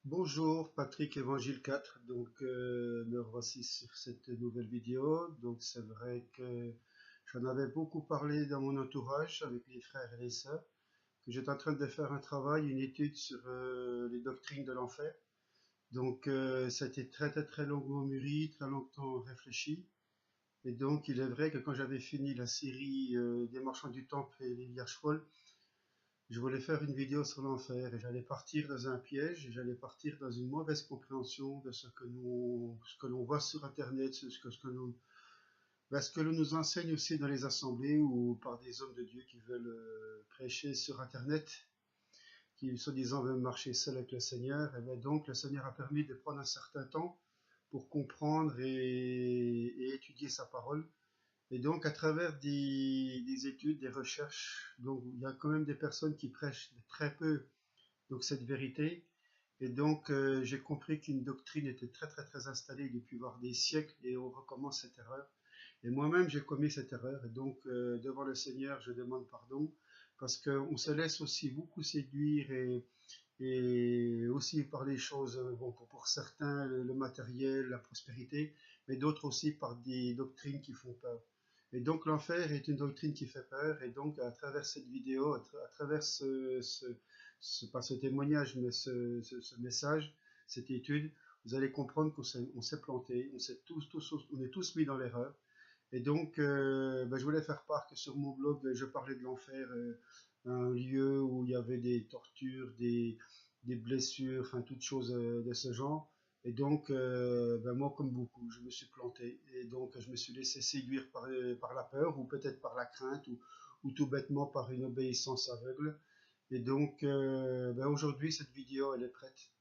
Bonjour, Patrick Évangile 4. Me revoici sur cette nouvelle vidéo. Donc, c'est vrai que j'en avais beaucoup parlé dans mon entourage avec les frères et les sœurs, que j'étais en train de faire un travail, une étude sur les doctrines de l'enfer. Ça a été très longuement mûri, très longtemps réfléchi. Et donc, il est vrai que quand j'avais fini la série des Marchands du Temple et les vierges folles, je voulais faire une vidéo sur l'enfer et j'allais partir dans un piège et j'allais partir dans une mauvaise compréhension de ce que l'on voit sur Internet, ce que l'on nous enseigne aussi dans les assemblées ou par des hommes de Dieu qui veulent prêcher sur Internet, qui soi-disant veulent marcher seuls avec le Seigneur. Et bien donc le Seigneur a permis de prendre un certain temps pour comprendre et étudier sa parole. Et donc, à travers des études, des recherches, donc il y a quand même des personnes qui prêchent très peu donc cette vérité. Et donc, j'ai compris qu'une doctrine était très installée depuis voire des siècles et on recommence cette erreur. Et moi-même, j'ai commis cette erreur. Et donc, devant le Seigneur, je demande pardon parce qu'on se laisse aussi beaucoup séduire et aussi par les choses, bon, pour certains, le matériel, la prospérité, mais d'autres aussi par des doctrines qui font peur. Et donc l'enfer est une doctrine qui fait peur, et donc à travers cette vidéo, à travers pas ce témoignage, mais ce message, cette étude, vous allez comprendre qu'on s'est planté, on est tous mis dans l'erreur. Et donc, je voulais faire part que sur mon blog, je parlais de l'enfer, un lieu où il y avait des tortures, des blessures, enfin toutes choses de ce genre. Et donc, moi, comme beaucoup, je me suis planté. Et donc, je me suis laissé séduire par la peur, ou peut-être par la crainte, ou tout bêtement par une obéissance aveugle. Et donc, aujourd'hui, cette vidéo, elle est prête.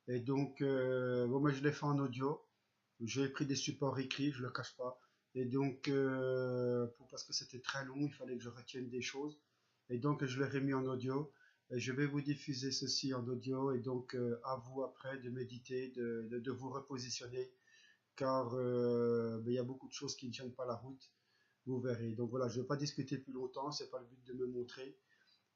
Et donc, moi, je l'ai fait en audio. J'ai pris des supports écrits, je le cache pas. Et donc, parce que c'était très long, il fallait que je retienne des choses. Et donc, je l'ai remis en audio. Et je vais vous diffuser ceci en audio. Et donc, à vous après de méditer, de vous repositionner. Car il y a beaucoup de choses qui ne tiennent pas la route. Vous verrez. Donc voilà, je ne vais pas discuter plus longtemps. C'est pas le but de me montrer,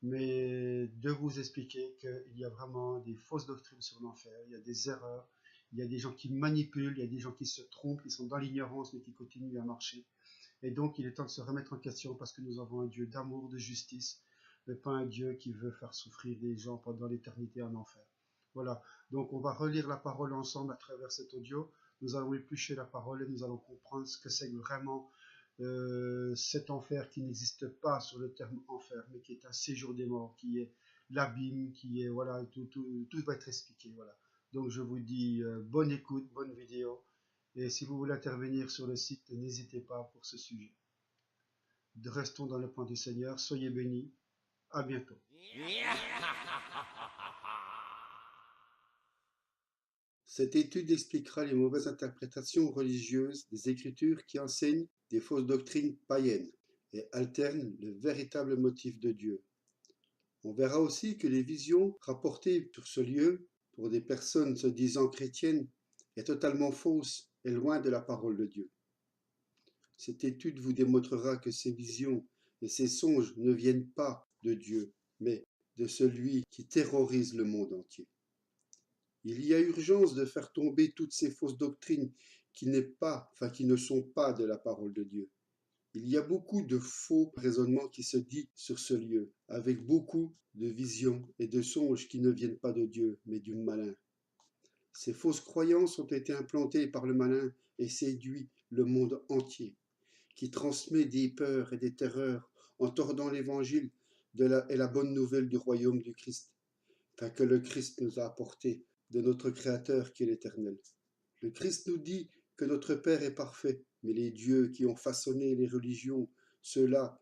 mais de vous expliquer qu'il y a vraiment des fausses doctrines sur l'enfer, il y a des erreurs, il y a des gens qui manipulent, il y a des gens qui se trompent, qui sont dans l'ignorance mais qui continuent à marcher. Et donc il est temps de se remettre en question parce que nous avons un Dieu d'amour, de justice, mais pas un Dieu qui veut faire souffrir des gens pendant l'éternité en enfer. Voilà, donc on va relire la parole ensemble à travers cet audio, nous allons éplucher la parole et nous allons comprendre ce que c'est vraiment cet enfer qui n'existe pas sur le terme enfer, mais qui est un séjour des morts, qui est l'abîme, qui est, voilà, tout va être expliqué, voilà. Donc je vous dis bonne écoute, bonne vidéo, et si vous voulez intervenir sur le site, n'hésitez pas pour ce sujet. Restons dans le point du Seigneur, soyez bénis, à bientôt. Cette étude expliquera les mauvaises interprétations religieuses des Écritures qui enseignent des fausses doctrines païennes et alternent le véritable motif de Dieu. On verra aussi que les visions rapportées sur ce lieu pour des personnes se disant chrétiennes est totalement fausse et loin de la parole de Dieu. Cette étude vous démontrera que ces visions et ces songes ne viennent pas de Dieu, mais de celui qui terrorise le monde entier. Il y a urgence de faire tomber toutes ces fausses doctrines qui ne sont pas de la parole de Dieu. Il y a beaucoup de faux raisonnements qui se disent sur ce lieu, avec beaucoup de visions et de songes qui ne viennent pas de Dieu, mais du malin. Ces fausses croyances ont été implantées par le malin et séduit le monde entier, qui transmet des peurs et des terreurs en tordant l'évangile et la bonne nouvelle du royaume du Christ, que le Christ nous a apporté de notre Créateur qui est l'Éternel. Le Christ nous dit que notre Père est parfait, mais les dieux qui ont façonné les religions, ceux-là,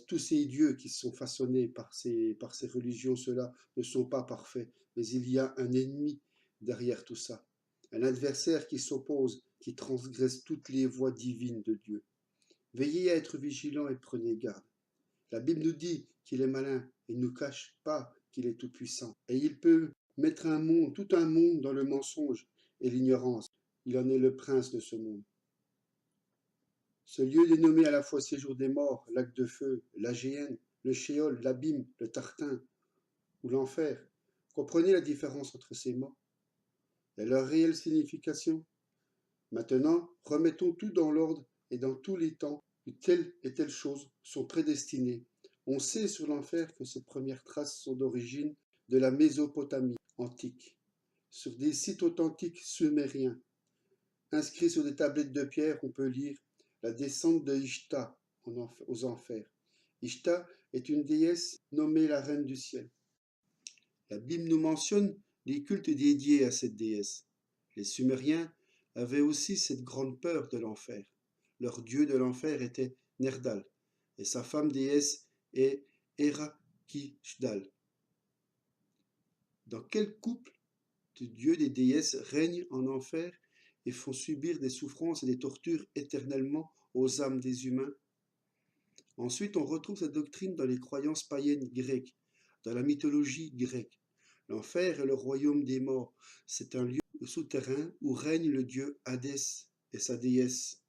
tous ces dieux qui sont façonnés par ces religions, ceux-là ne sont pas parfaits, mais il y a un ennemi derrière tout ça, un adversaire qui s'oppose, qui transgresse toutes les voies divines de Dieu. Veillez à être vigilants et prenez garde. La Bible nous dit qu'il est malin et ne nous cache pas qu'il est tout-puissant. Et il peut mettre tout un monde dans le mensonge et l'ignorance. Il en est le prince de ce monde. Ce lieu est nommé à la fois séjour des morts, lac de feu, la géhenne, le shéol, l'abîme, le tartin ou l'enfer. Comprenez la différence entre ces mots? et leur réelle signification. Maintenant, remettons tout dans l'ordre et dans tous les temps où telle et telle chose sont prédestinées. On sait sur l'enfer que ses premières traces sont d'origine de la Mésopotamie antique, sur des sites authentiques sumériens. Inscrits sur des tablettes de pierre, on peut lire la descente de Ishta aux enfers. Ishta est une déesse nommée la reine du ciel. La Bible nous mentionne les cultes dédiés à cette déesse. Les Sumériens avaient aussi cette grande peur de l'enfer. Leur dieu de l'enfer était Nerdal, et sa femme déesse est Erakishdal. Dans quel couple de dieux des déesses règnent en enfer et font subir des souffrances et des tortures éternellement aux âmes des humains? Ensuite, on retrouve cette doctrine dans les croyances païennes grecques, dans la mythologie grecque. L'enfer est le royaume des morts. C'est un lieu souterrain où règne le dieu Hadès et sa déesse.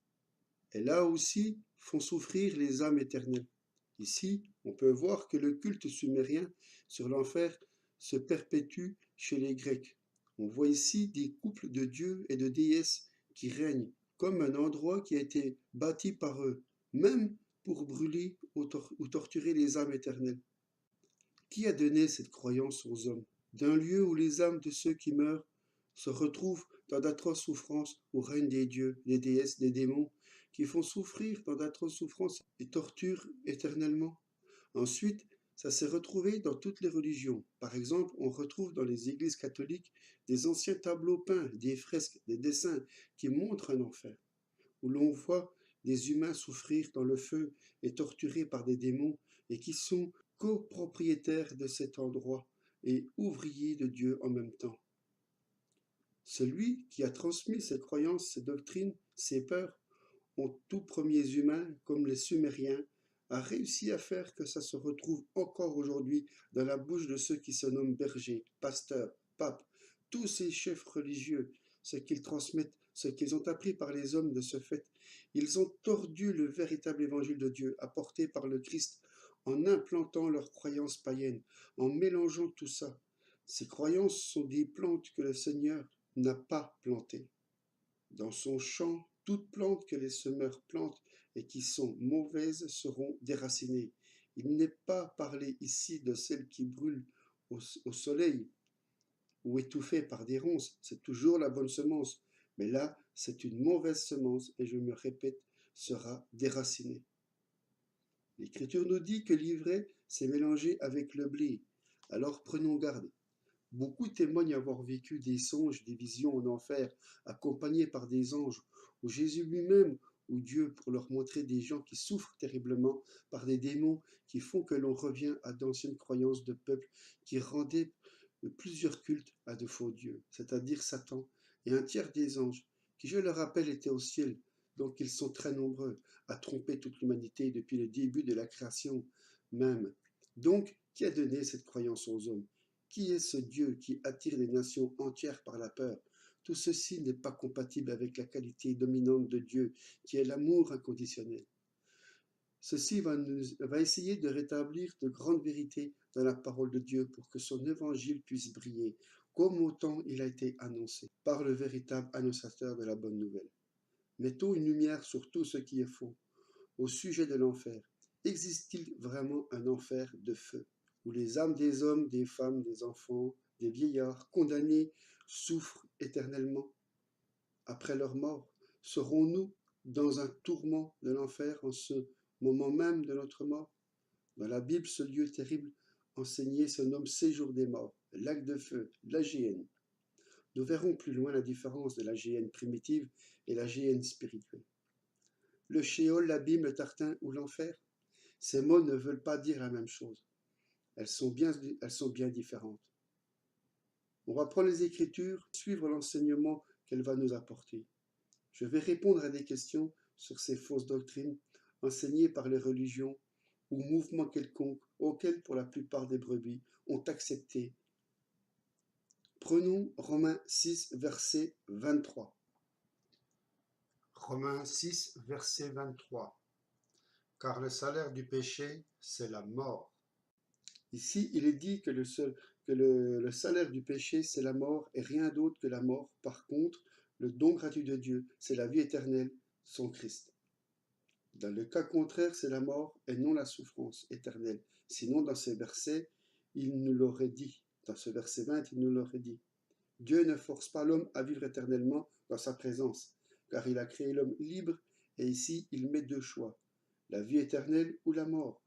Et là aussi font souffrir les âmes éternelles. Ici, on peut voir que le culte sumérien sur l'enfer se perpétue chez les Grecs. On voit ici des couples de dieux et de déesses qui règnent, comme un endroit qui a été bâti par eux, même pour brûler ou torturer les âmes éternelles. Qui a donné cette croyance aux hommes? D'un lieu où les âmes de ceux qui meurent se retrouvent dans d'atroces souffrances où règnent des dieux, des déesses, des démons, qui font souffrir dans d'atroces souffrances et torturent éternellement. Ensuite, ça s'est retrouvé dans toutes les religions. Par exemple, on retrouve dans les églises catholiques des anciens tableaux peints, des fresques, des dessins qui montrent un enfer, où l'on voit des humains souffrir dans le feu et torturés par des démons et qui sont copropriétaires de cet endroit et ouvriers de Dieu en même temps. Celui qui a transmis ces croyances, ces doctrines, ces peurs aux tout premiers humains, comme les Sumériens, a réussi à faire que ça se retrouve encore aujourd'hui dans la bouche de ceux qui se nomment bergers, pasteurs, papes, tous ces chefs religieux, ce qu'ils transmettent, ce qu'ils ont appris par les hommes de ce fait. Ils ont tordu le véritable évangile de Dieu apporté par le Christ en implantant leurs croyances païennes, en mélangeant tout ça. Ces croyances sont des plantes que le Seigneur n'a pas plantées. Dans son champ, toutes plantes que les semeurs plantent et qui sont mauvaises seront déracinées. Il n'est pas parlé ici de celles qui brûlent au soleil ou étouffées par des ronces. C'est toujours la bonne semence. Mais là, c'est une mauvaise semence et je me répète, sera déracinée. L'Écriture nous dit que l'ivraie s'est mélangée avec le blé. Alors prenons garde. Beaucoup témoignent avoir vécu des songes, des visions en enfer, accompagnés par des anges, ou Jésus lui-même, ou Dieu, pour leur montrer des gens qui souffrent terriblement par des démons qui font que l'on revient à d'anciennes croyances de peuples qui rendaient plusieurs cultes à de faux dieux, c'est-à-dire Satan et un tiers des anges, qui, je le rappelle, étaient au ciel, donc ils sont très nombreux à tromper toute l'humanité depuis le début de la création même. Donc, qui a donné cette croyance aux hommes? Qui est ce Dieu qui attire les nations entières par la peur? Tout ceci n'est pas compatible avec la qualité dominante de Dieu, qui est l'amour inconditionnel. Ceci va essayer de rétablir de grandes vérités dans la parole de Dieu pour que son évangile puisse briller, comme autant il a été annoncé par le véritable annonciateur de la bonne nouvelle. Mettons une lumière sur tout ce qui est faux. Au sujet de l'enfer, existe-t-il vraiment un enfer de feu, où les âmes des hommes, des femmes, des enfants, des vieillards condamnés souffrent éternellement après leur mort? Serons-nous dans un tourment de l'enfer en ce moment même de notre mort? Dans la Bible, ce lieu terrible enseigné se nomme séjour des morts, lac de feu, la géhenne. Nous verrons plus loin la différence de la géhenne primitive et la géhenne spirituelle. Le Sheol, l'abîme, le tartin ou l'enfer, ces mots ne veulent pas dire la même chose. Elles sont bien différentes. On va prendre les Écritures, suivre l'enseignement qu'elle va nous apporter. Je vais répondre à des questions sur ces fausses doctrines enseignées par les religions ou mouvements quelconques auxquels, pour la plupart des brebis, ont accepté. Prenons Romains 6, verset 23. Romains 6, verset 23. Car le salaire du péché, c'est la mort. Ici, il est dit que le salaire du péché, c'est la mort et rien d'autre que la mort. Par contre, le don gratuit de Dieu, c'est la vie éternelle, son Christ. Dans le cas contraire, c'est la mort et non la souffrance éternelle. Sinon, dans ce verset, il nous l'aurait dit. Dans ce verset 20, il nous l'aurait dit. Dieu ne force pas l'homme à vivre éternellement dans sa présence, car il a créé l'homme libre, et ici, il met deux choix, la vie éternelle ou la mort.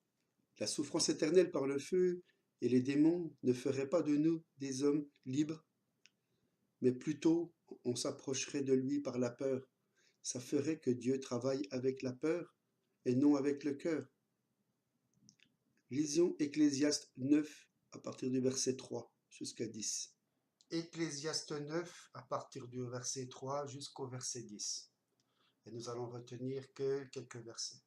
La souffrance éternelle par le feu et les démons ne ferait pas de nous des hommes libres, mais plutôt on s'approcherait de lui par la peur. Ça ferait que Dieu travaille avec la peur et non avec le cœur. Lisons Ecclésiaste 9 à partir du verset 3 jusqu'à 10. Ecclésiaste 9 à partir du verset 3 jusqu'au verset 10. Et nous allons retenir que quelques versets.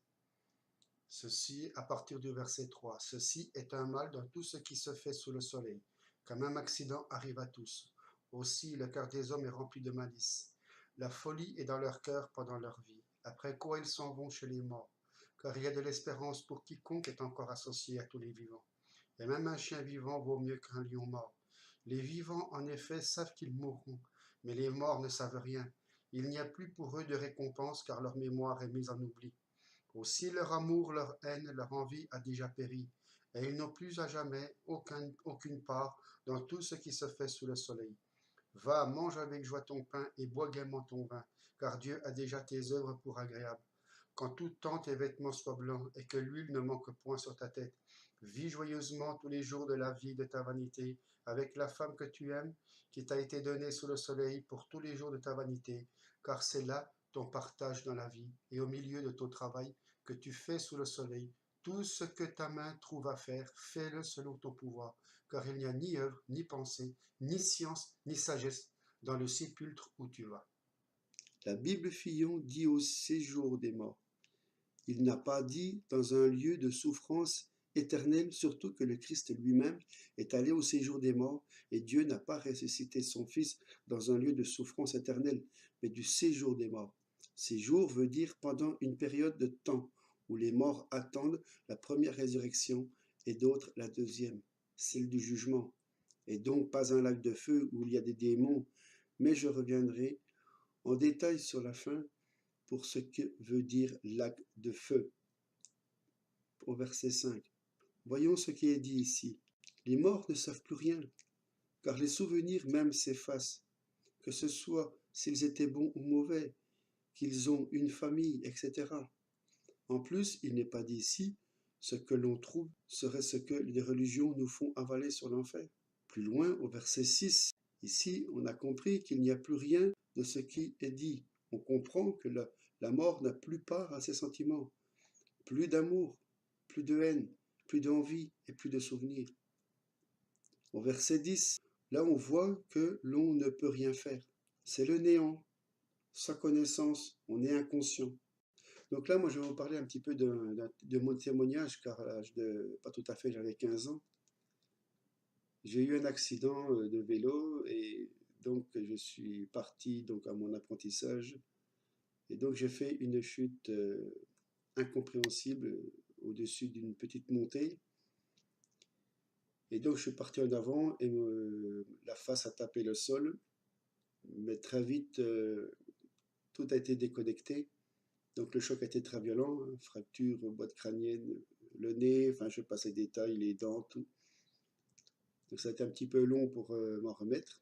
Ceci à partir du verset 3. Ceci est un mal dans tout ce qui se fait sous le soleil, quand même accident arrive à tous. Aussi le cœur des hommes est rempli de malice. La folie est dans leur cœur pendant leur vie. Après quoi ils s'en vont chez les morts, car il y a de l'espérance pour quiconque est encore associé à tous les vivants. Et même un chien vivant vaut mieux qu'un lion mort. Les vivants, en effet, savent qu'ils mourront, mais les morts ne savent rien. Il n'y a plus pour eux de récompense, car leur mémoire est mise en oubli. Aussi leur amour, leur haine, leur envie a déjà péri, et ils n'ont plus à jamais aucune part dans tout ce qui se fait sous le soleil. Va, mange avec joie ton pain et bois gaiement ton vin, car Dieu a déjà tes œuvres pour agréables. Qu'en tout temps tes vêtements soient blancs et que l'huile ne manque point sur ta tête. Vis joyeusement tous les jours de la vie de ta vanité, avec la femme que tu aimes, qui t'a été donnée sous le soleil pour tous les jours de ta vanité, car c'est là ton partage dans la vie, et au milieu de ton travail que tu fais sous le soleil. Tout ce que ta main trouve à faire, fais-le selon ton pouvoir, car il n'y a ni œuvre, ni pensée, ni science, ni sagesse dans le sépulcre où tu vas. La Bible Fillon dit au séjour des morts. Il n'a pas dit dans un lieu de souffrance éternelle, surtout que le Christ lui-même est allé au séjour des morts et Dieu n'a pas ressuscité son Fils dans un lieu de souffrance éternelle, mais du séjour des morts. Séjour veut dire pendant une période de temps où les morts attendent la première résurrection et d'autres la deuxième, celle du jugement. Et donc pas un lac de feu où il y a des démons, mais je reviendrai en détail sur la fin pour ce que veut dire lac de feu. Au verset 5. Voyons ce qui est dit ici. Les morts ne savent plus rien, car les souvenirs même s'effacent, que ce soit s'ils étaient bons ou mauvais, qu'ils ont une famille, etc. En plus, il n'est pas dit ici, ce que l'on trouve serait ce que les religions nous font avaler sur l'enfer. Plus loin, au verset 6, ici, on a compris qu'il n'y a plus rien de ce qui est dit. On comprend que la mort n'a plus part à ses sentiments, plus d'amour, plus de haine, plus d'envie et plus de souvenirs. Au verset 10, là on voit que l'on ne peut rien faire. C'est le néant, sans connaissance, on est inconscient. Donc là, moi je vais vous parler un petit peu de mon témoignage, car à l'âge de, pas tout à fait, j'avais 15 ans. J'ai eu un accident de vélo et donc je suis parti donc à mon apprentissage et donc j'ai fait une chute incompréhensible au-dessus d'une petite montée. Et donc je suis parti en avant et la face a tapé le sol, mais très vite tout a été déconnecté. Donc le choc a été très violent, hein, fracture, boîte crânienne, le nez, enfin je passe les détails, les dents, tout. Donc ça a été un petit peu long pour m'en remettre.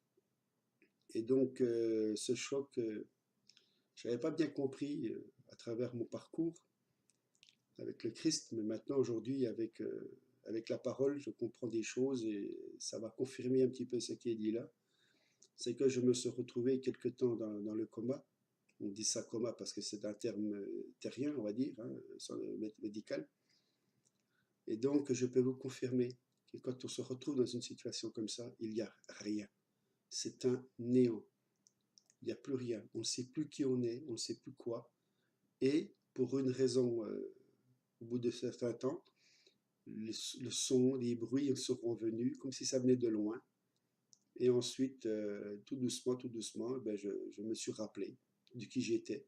Et donc ce choc, je n'avais pas bien compris à travers mon parcours avec le Christ, mais maintenant aujourd'hui avec la parole, je comprends des choses et ça va confirmer un petit peu ce qui est dit là. C'est que je me suis retrouvé quelque temps dans le coma. On dit ça coma parce que c'est un terme terrien, on va dire, hein, médical. Et donc, je peux vous confirmer que quand on se retrouve dans une situation comme ça, il n'y a rien. C'est un néant. Il n'y a plus rien. On ne sait plus qui on est, on ne sait plus quoi. Et pour une raison, au bout de certains temps, le son, les bruits seront venus comme si ça venait de loin. Et ensuite, tout doucement, ben je me suis rappelé de qui j'étais.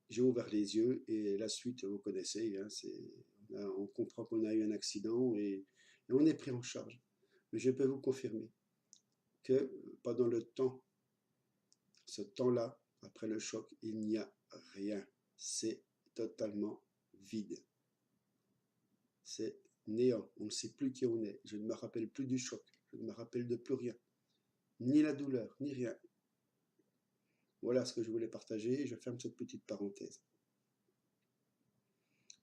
J'ai ouvert les yeux et la suite, vous connaissez, hein, On comprend qu'on a eu un accident et on est pris en charge. Mais je peux vous confirmer que pendant ce temps-là, après le choc, il n'y a rien. C'est totalement vide. C'est néant. On ne sait plus qui on est. Je ne me rappelle plus du choc. Je ne me rappelle de plus rien. Ni la douleur, ni rien. Voilà ce que je voulais partager. Je ferme cette petite parenthèse.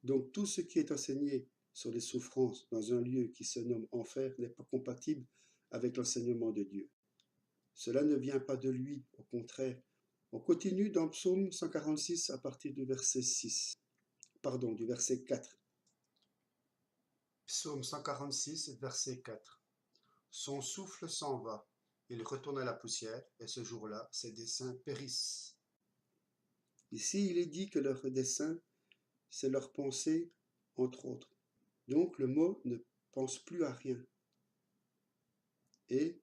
Donc tout ce qui est enseigné sur les souffrances dans un lieu qui se nomme enfer n'est pas compatible avec l'enseignement de Dieu. Cela ne vient pas de lui, au contraire. On continue dans Psaume 146 à partir du verset 6. Pardon, du verset 4. Psaume 146, verset 4. Son souffle s'en va, il retourne à la poussière, et ce jour-là, ses desseins périssent. Ici, il est dit que leur dessein, c'est leur pensée, entre autres. Donc, le mot ne pense plus à rien. Et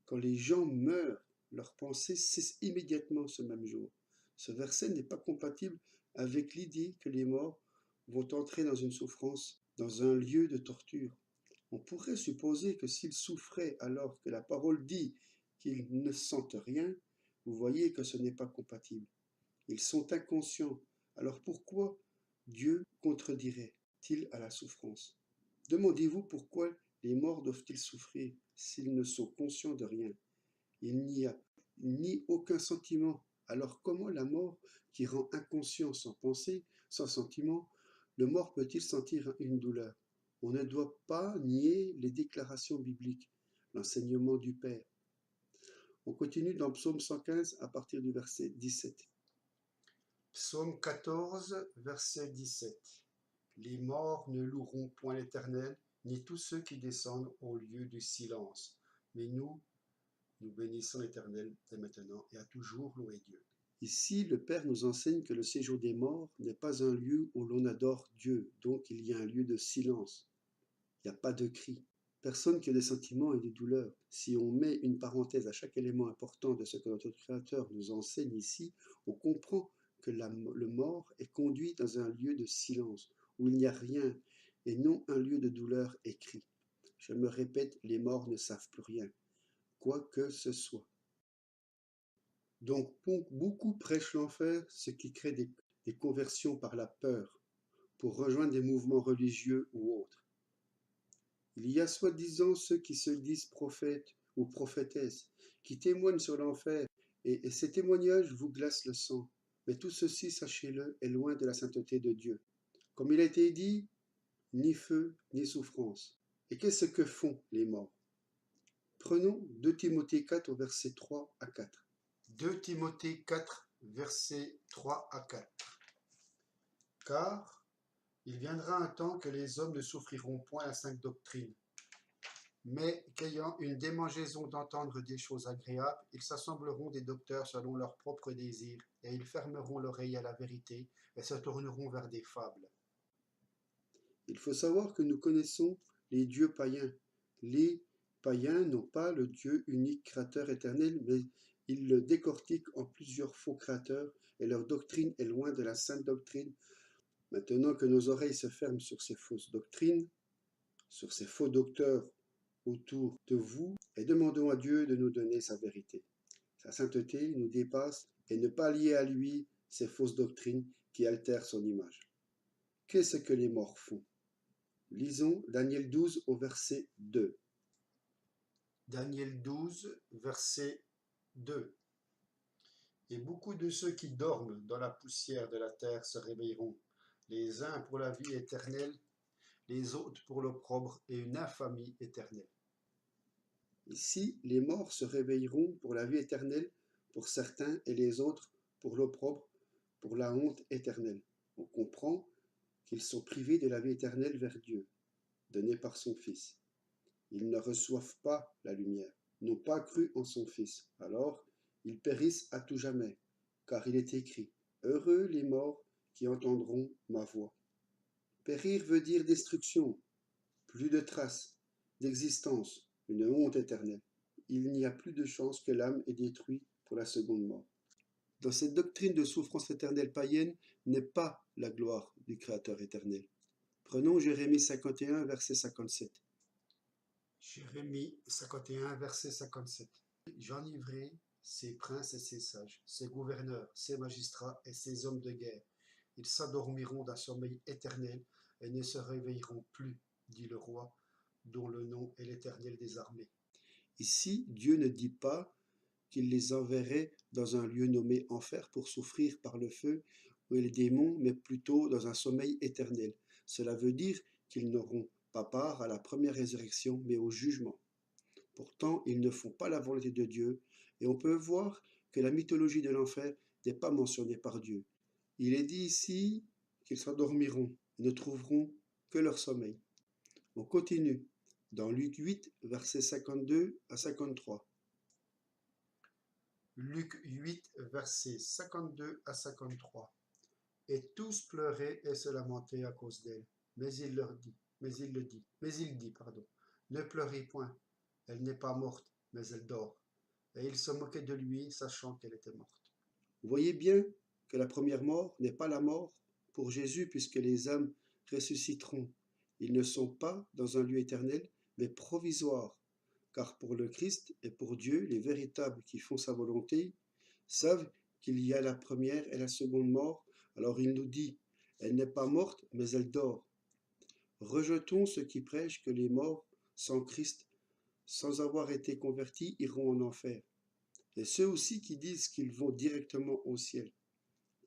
quand les gens meurent, leur pensée cesse immédiatement ce même jour. Ce verset n'est pas compatible avec l'idée que les morts vont entrer dans une souffrance, dans un lieu de torture. On pourrait supposer que s'ils souffraient alors que la parole dit qu'ils ne sentent rien, vous voyez que ce n'est pas compatible. Ils sont inconscients. Alors pourquoi Dieu contredirait-il à la souffrance? Demandez-vous pourquoi les morts doivent-ils souffrir s'ils ne sont conscients de rien? Il n'y a ni aucun sentiment. Alors comment la mort qui rend inconscient sans pensée, sans sentiment, le mort peut-il sentir une douleur? On ne doit pas nier les déclarations bibliques, l'enseignement du Père. On continue dans Psaume 115 à partir du verset 17. Psaume 14, verset 17. Les morts ne loueront point l'Éternel, ni tous ceux qui descendent au lieu du silence. Mais nous bénissons l'Éternel dès maintenant et à toujours, louer Dieu. Ici, le Père nous enseigne que le séjour des morts n'est pas un lieu où l'on adore Dieu, donc il y a un lieu de silence. Il n'y a pas de cri. Personne qui a des sentiments et des douleurs. Si on met une parenthèse à chaque élément important de ce que notre Créateur nous enseigne ici, on comprend que le mort est conduit dans un lieu de silence, où il n'y a rien, et non un lieu de douleur et cri. Je me répète, les morts ne savent plus rien, quoi que ce soit. Donc beaucoup prêchent l'enfer, ce qui crée des conversions par la peur, pour rejoindre des mouvements religieux ou autres. Il y a soi-disant ceux qui se disent prophètes ou prophétesses, qui témoignent sur l'enfer, et ces témoignages vous glacent le sang. Mais tout ceci, sachez-le, est loin de la sainteté de Dieu. Comme il a été dit, ni feu, ni souffrance. Et qu'est-ce que font les morts? Prenons 2 Timothée 4 au verset 3 à 4. 2 Timothée 4, versets 3 à 4. Car il viendra un temps que les hommes ne souffriront point la sainte doctrine, mais qu'ayant une démangeaison d'entendre des choses agréables, ils s'assembleront des docteurs selon leurs propres désirs, et ils fermeront l'oreille à la vérité, et se tourneront vers des fables. Il faut savoir que nous connaissons les dieux païens. Les païens n'ont pas le Dieu unique créateur éternel, mais ils le décortiquent en plusieurs faux créateurs, et leur doctrine est loin de la sainte doctrine. Maintenant que nos oreilles se ferment sur ces fausses doctrines, sur ces faux docteurs autour de vous, et demandons à Dieu de nous donner sa vérité. Sa sainteté nous dépasse, et ne pas lier à lui ces fausses doctrines qui altèrent son image. Qu'est-ce que les morts font? Lisons Daniel 12 au verset 2. Daniel 12, verset 2. Et beaucoup de ceux qui dorment dans la poussière de la terre se réveilleront, les uns pour la vie éternelle, les autres pour l'opprobre et une infamie éternelle. Ici, les morts se réveilleront pour la vie éternelle pour certains et les autres pour l'opprobre, pour la honte éternelle. On comprend qu'ils sont privés de la vie éternelle vers Dieu, donnée par son Fils. Ils ne reçoivent pas la lumière, n'ont pas cru en son Fils. Alors, ils périssent à tout jamais, car il est écrit, « Heureux les morts qui entendront ma voix. » Périr veut dire destruction, plus de traces d'existence, une honte éternelle. Il n'y a plus de chance que l'âme est détruite pour la seconde mort. Dans cette doctrine de souffrance éternelle païenne n'est pas la gloire du Créateur éternel. Prenons Jérémie 51, verset 57. Jérémie 51, verset 57. J'enivrerai ses princes et ses sages, ses gouverneurs, ses magistrats et ses hommes de guerre. Ils s'endormiront d'un sommeil éternel et ne se réveilleront plus, dit le roi, dont le nom est l'Éternel des armées. Ici, Dieu ne dit pas qu'il les enverrait dans un lieu nommé enfer pour souffrir par le feu ou les démons, mais plutôt dans un sommeil éternel. Cela veut dire qu'ils n'auront pas part à la première résurrection, mais au jugement. Pourtant, ils ne font pas la volonté de Dieu, et on peut voir que la mythologie de l'enfer n'est pas mentionnée par Dieu. Il est dit ici qu'ils s'endormiront, ne trouveront que leur sommeil. On continue dans Luc 8, versets 52 à 53. Luc 8, versets 52 à 53. Et tous pleuraient et se lamentaient à cause d'elle. Mais il dit, ne pleurez point, elle n'est pas morte, mais elle dort. Et ils se moquaient de lui, sachant qu'elle était morte. Vous voyez bien que la première mort n'est pas la mort pour Jésus, puisque les âmes ressusciteront. Ils ne sont pas dans un lieu éternel, mais provisoires. Car pour le Christ et pour Dieu, les véritables qui font sa volonté savent qu'il y a la première et la seconde mort. Alors il nous dit, elle n'est pas morte, mais elle dort. Rejetons ceux qui prêchent que les morts sans Christ, sans avoir été convertis, iront en enfer. Et ceux aussi qui disent qu'ils vont directement au ciel,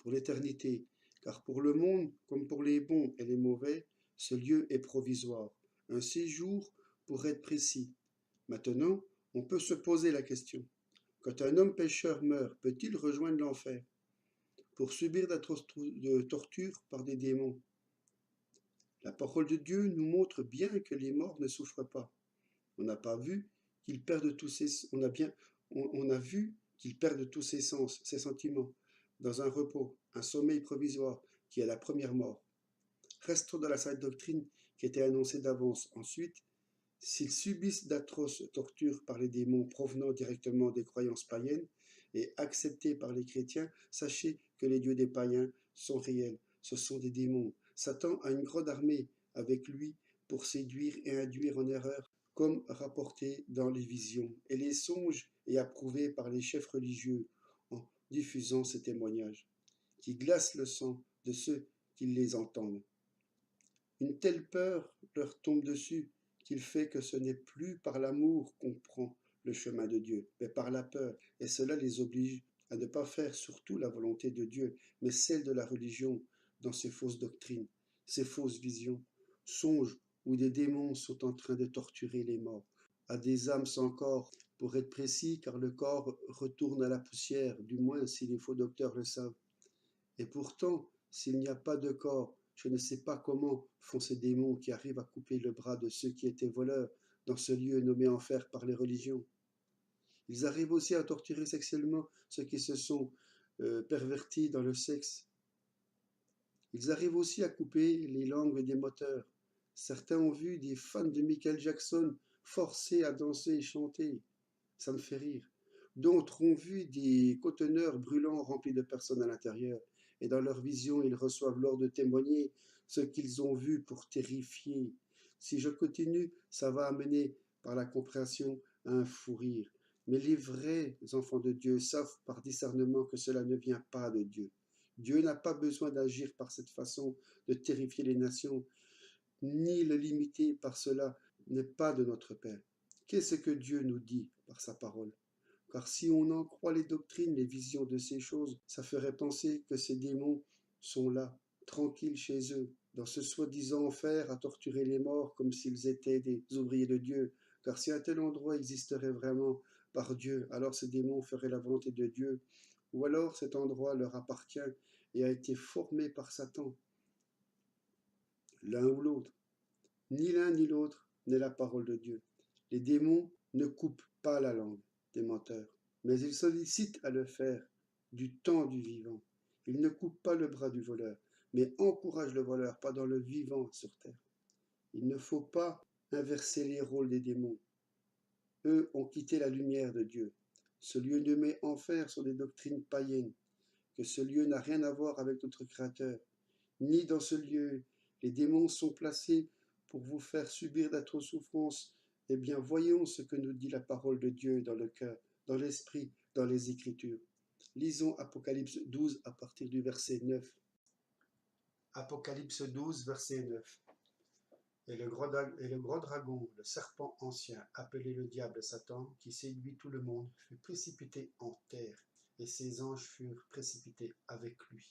pour l'éternité, car pour le monde, comme pour les bons et les mauvais, ce lieu est provisoire, un séjour pour être précis. Maintenant, on peut se poser la question, quand un homme pécheur meurt, peut-il rejoindre l'enfer pour subir de torture par des démons? La parole de Dieu nous montre bien que les morts ne souffrent pas. On n'a pas vu qu'ils perdent tous ses, on a vu qu'ils perdent tous ses sens, ses sentiments, dans un repos, un sommeil provisoire, qui est la première mort. Restons dans la sainte doctrine qui était annoncée d'avance. Ensuite, s'ils subissent d'atroces tortures par les démons provenant directement des croyances païennes et acceptées par les chrétiens, sachez que les dieux des païens sont réels, ce sont des démons. Satan a une grande armée avec lui pour séduire et induire en erreur, comme rapporté dans les visions et les songes et approuvé par les chefs religieux en diffusant ces témoignages, qui glacent le sang de ceux qui les entendent. Une telle peur leur tombe dessus qu'il fait que ce n'est plus par l'amour qu'on prend le chemin de Dieu, mais par la peur, et cela les oblige à ne pas faire surtout la volonté de Dieu, mais celle de la religion dans ses fausses doctrines, ses fausses visions, songes où des démons sont en train de torturer les morts, à des âmes sans corps, pour être précis, car le corps retourne à la poussière, du moins si les faux docteurs le savent. Et pourtant, s'il n'y a pas de corps, je ne sais pas comment font ces démons qui arrivent à couper le bras de ceux qui étaient voleurs dans ce lieu nommé enfer par les religions. Ils arrivent aussi à torturer sexuellement ceux qui se sont pervertis dans le sexe. Ils arrivent aussi à couper les langues des moteurs. Certains ont vu des fans de Michael Jackson forcés à danser et chanter. Ça me fait rire. D'autres ont vu des conteneurs brûlants remplis de personnes à l'intérieur, et dans leur vision, ils reçoivent l'ordre de témoigner ce qu'ils ont vu pour terrifier. Si je continue, ça va amener par la compréhension à un fou rire. Mais les vrais enfants de Dieu savent par discernement que cela ne vient pas de Dieu. Dieu n'a pas besoin d'agir par cette façon de terrifier les nations, ni le limiter par cela n'est pas de notre Père. Qu'est-ce que Dieu nous dit par sa parole? Car si on en croit les doctrines, les visions de ces choses, ça ferait penser que ces démons sont là, tranquilles chez eux, dans ce soi-disant enfer, à torturer les morts comme s'ils étaient des ouvriers de Dieu. Car si un tel endroit existerait vraiment par Dieu, alors ces démons feraient la volonté de Dieu, ou alors cet endroit leur appartient et a été formé par Satan. L'un ou l'autre. Ni l'un ni l'autre n'est la parole de Dieu. Les démons ne coupent pas la langue des menteurs, mais ils sollicitent à le faire du temps du vivant. Ils ne coupent pas le bras du voleur, mais encouragent le voleur, pas dans le vivant sur terre. Il ne faut pas inverser les rôles des démons. Eux ont quitté la lumière de Dieu. Ce lieu nommé enfer sont des doctrines païennes, que ce lieu n'a rien à voir avec notre Créateur. Ni dans ce lieu Les démons sont placés pour vous faire subir d'atroces souffrances. Eh bien, voyons ce que nous dit la parole de Dieu dans le cœur, dans l'esprit, dans les Écritures. Lisons Apocalypse 12 à partir du verset 9. Apocalypse 12, verset 9. Et le gros dragon, le serpent ancien, appelé le diable Satan, qui séduit tout le monde, fut précipité en terre, et ses anges furent précipités avec lui.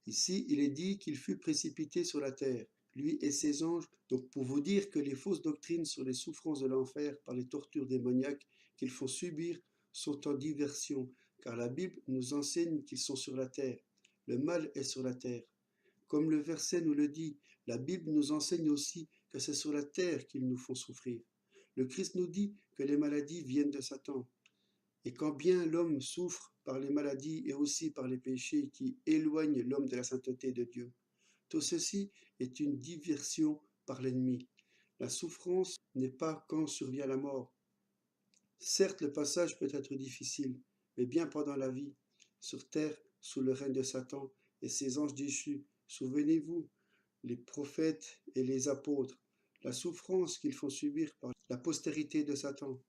Ici, il est dit qu'il fut précipité sur la terre, lui et ses anges, donc pour vous dire que les fausses doctrines sur les souffrances de l'enfer par les tortures démoniaques qu'ils font subir sont en diversion, car la Bible nous enseigne qu'ils sont sur la terre. Le mal est sur la terre. Comme le verset nous le dit, la Bible nous enseigne aussi que c'est sur la terre qu'ils nous font souffrir. Le Christ nous dit que les maladies viennent de Satan. Et quand bien l'homme souffre par les maladies et aussi par les péchés qui éloignent l'homme de la sainteté de Dieu, tout ceci est une diversion par l'ennemi. La souffrance n'est pas quand survient la mort. Certes, le passage peut être difficile, mais bien pendant la vie, sur terre, sous le règne de Satan et ses anges déchus. Souvenez-vous, les prophètes et les apôtres, la souffrance qu'ils font subir par la postérité de Satan.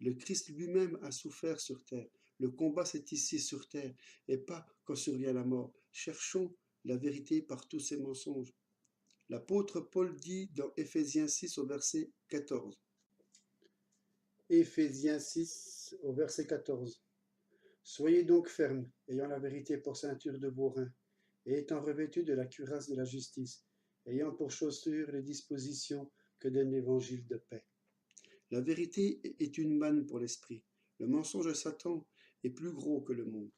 Le Christ lui-même a souffert sur terre. Le combat, c'est ici sur terre, et pas quand survient la mort. Cherchons la vérité par tous ces mensonges. L'apôtre Paul dit dans Éphésiens 6 au verset 14. Éphésiens 6 au verset 14. Soyez donc fermes, ayant la vérité pour ceinture de vos reins, et étant revêtus de la cuirasse de la justice, ayant pour chaussures les dispositions que donne l'évangile de paix. La vérité est une manne pour l'esprit. Le mensonge de Satan est plus gros que le monde.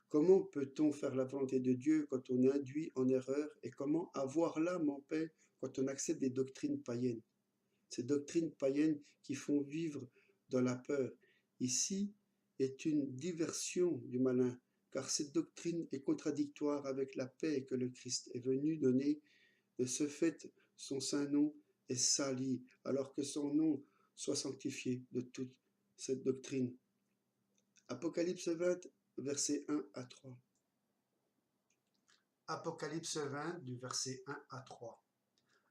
Comment peut-on faire la volonté de Dieu quand on induit en erreur, et comment avoir l'âme en paix quand on accepte des doctrines païennes? Ces doctrines païennes qui font vivre dans la peur. Ici est une diversion du malin, car cette doctrine est contradictoire avec la paix que le Christ est venu donner. De ce fait, son saint nom est sali, alors que son nom soit sanctifié de toute cette doctrine. Apocalypse 20, versets 1 à 3. Apocalypse 20, du verset 1 à 3.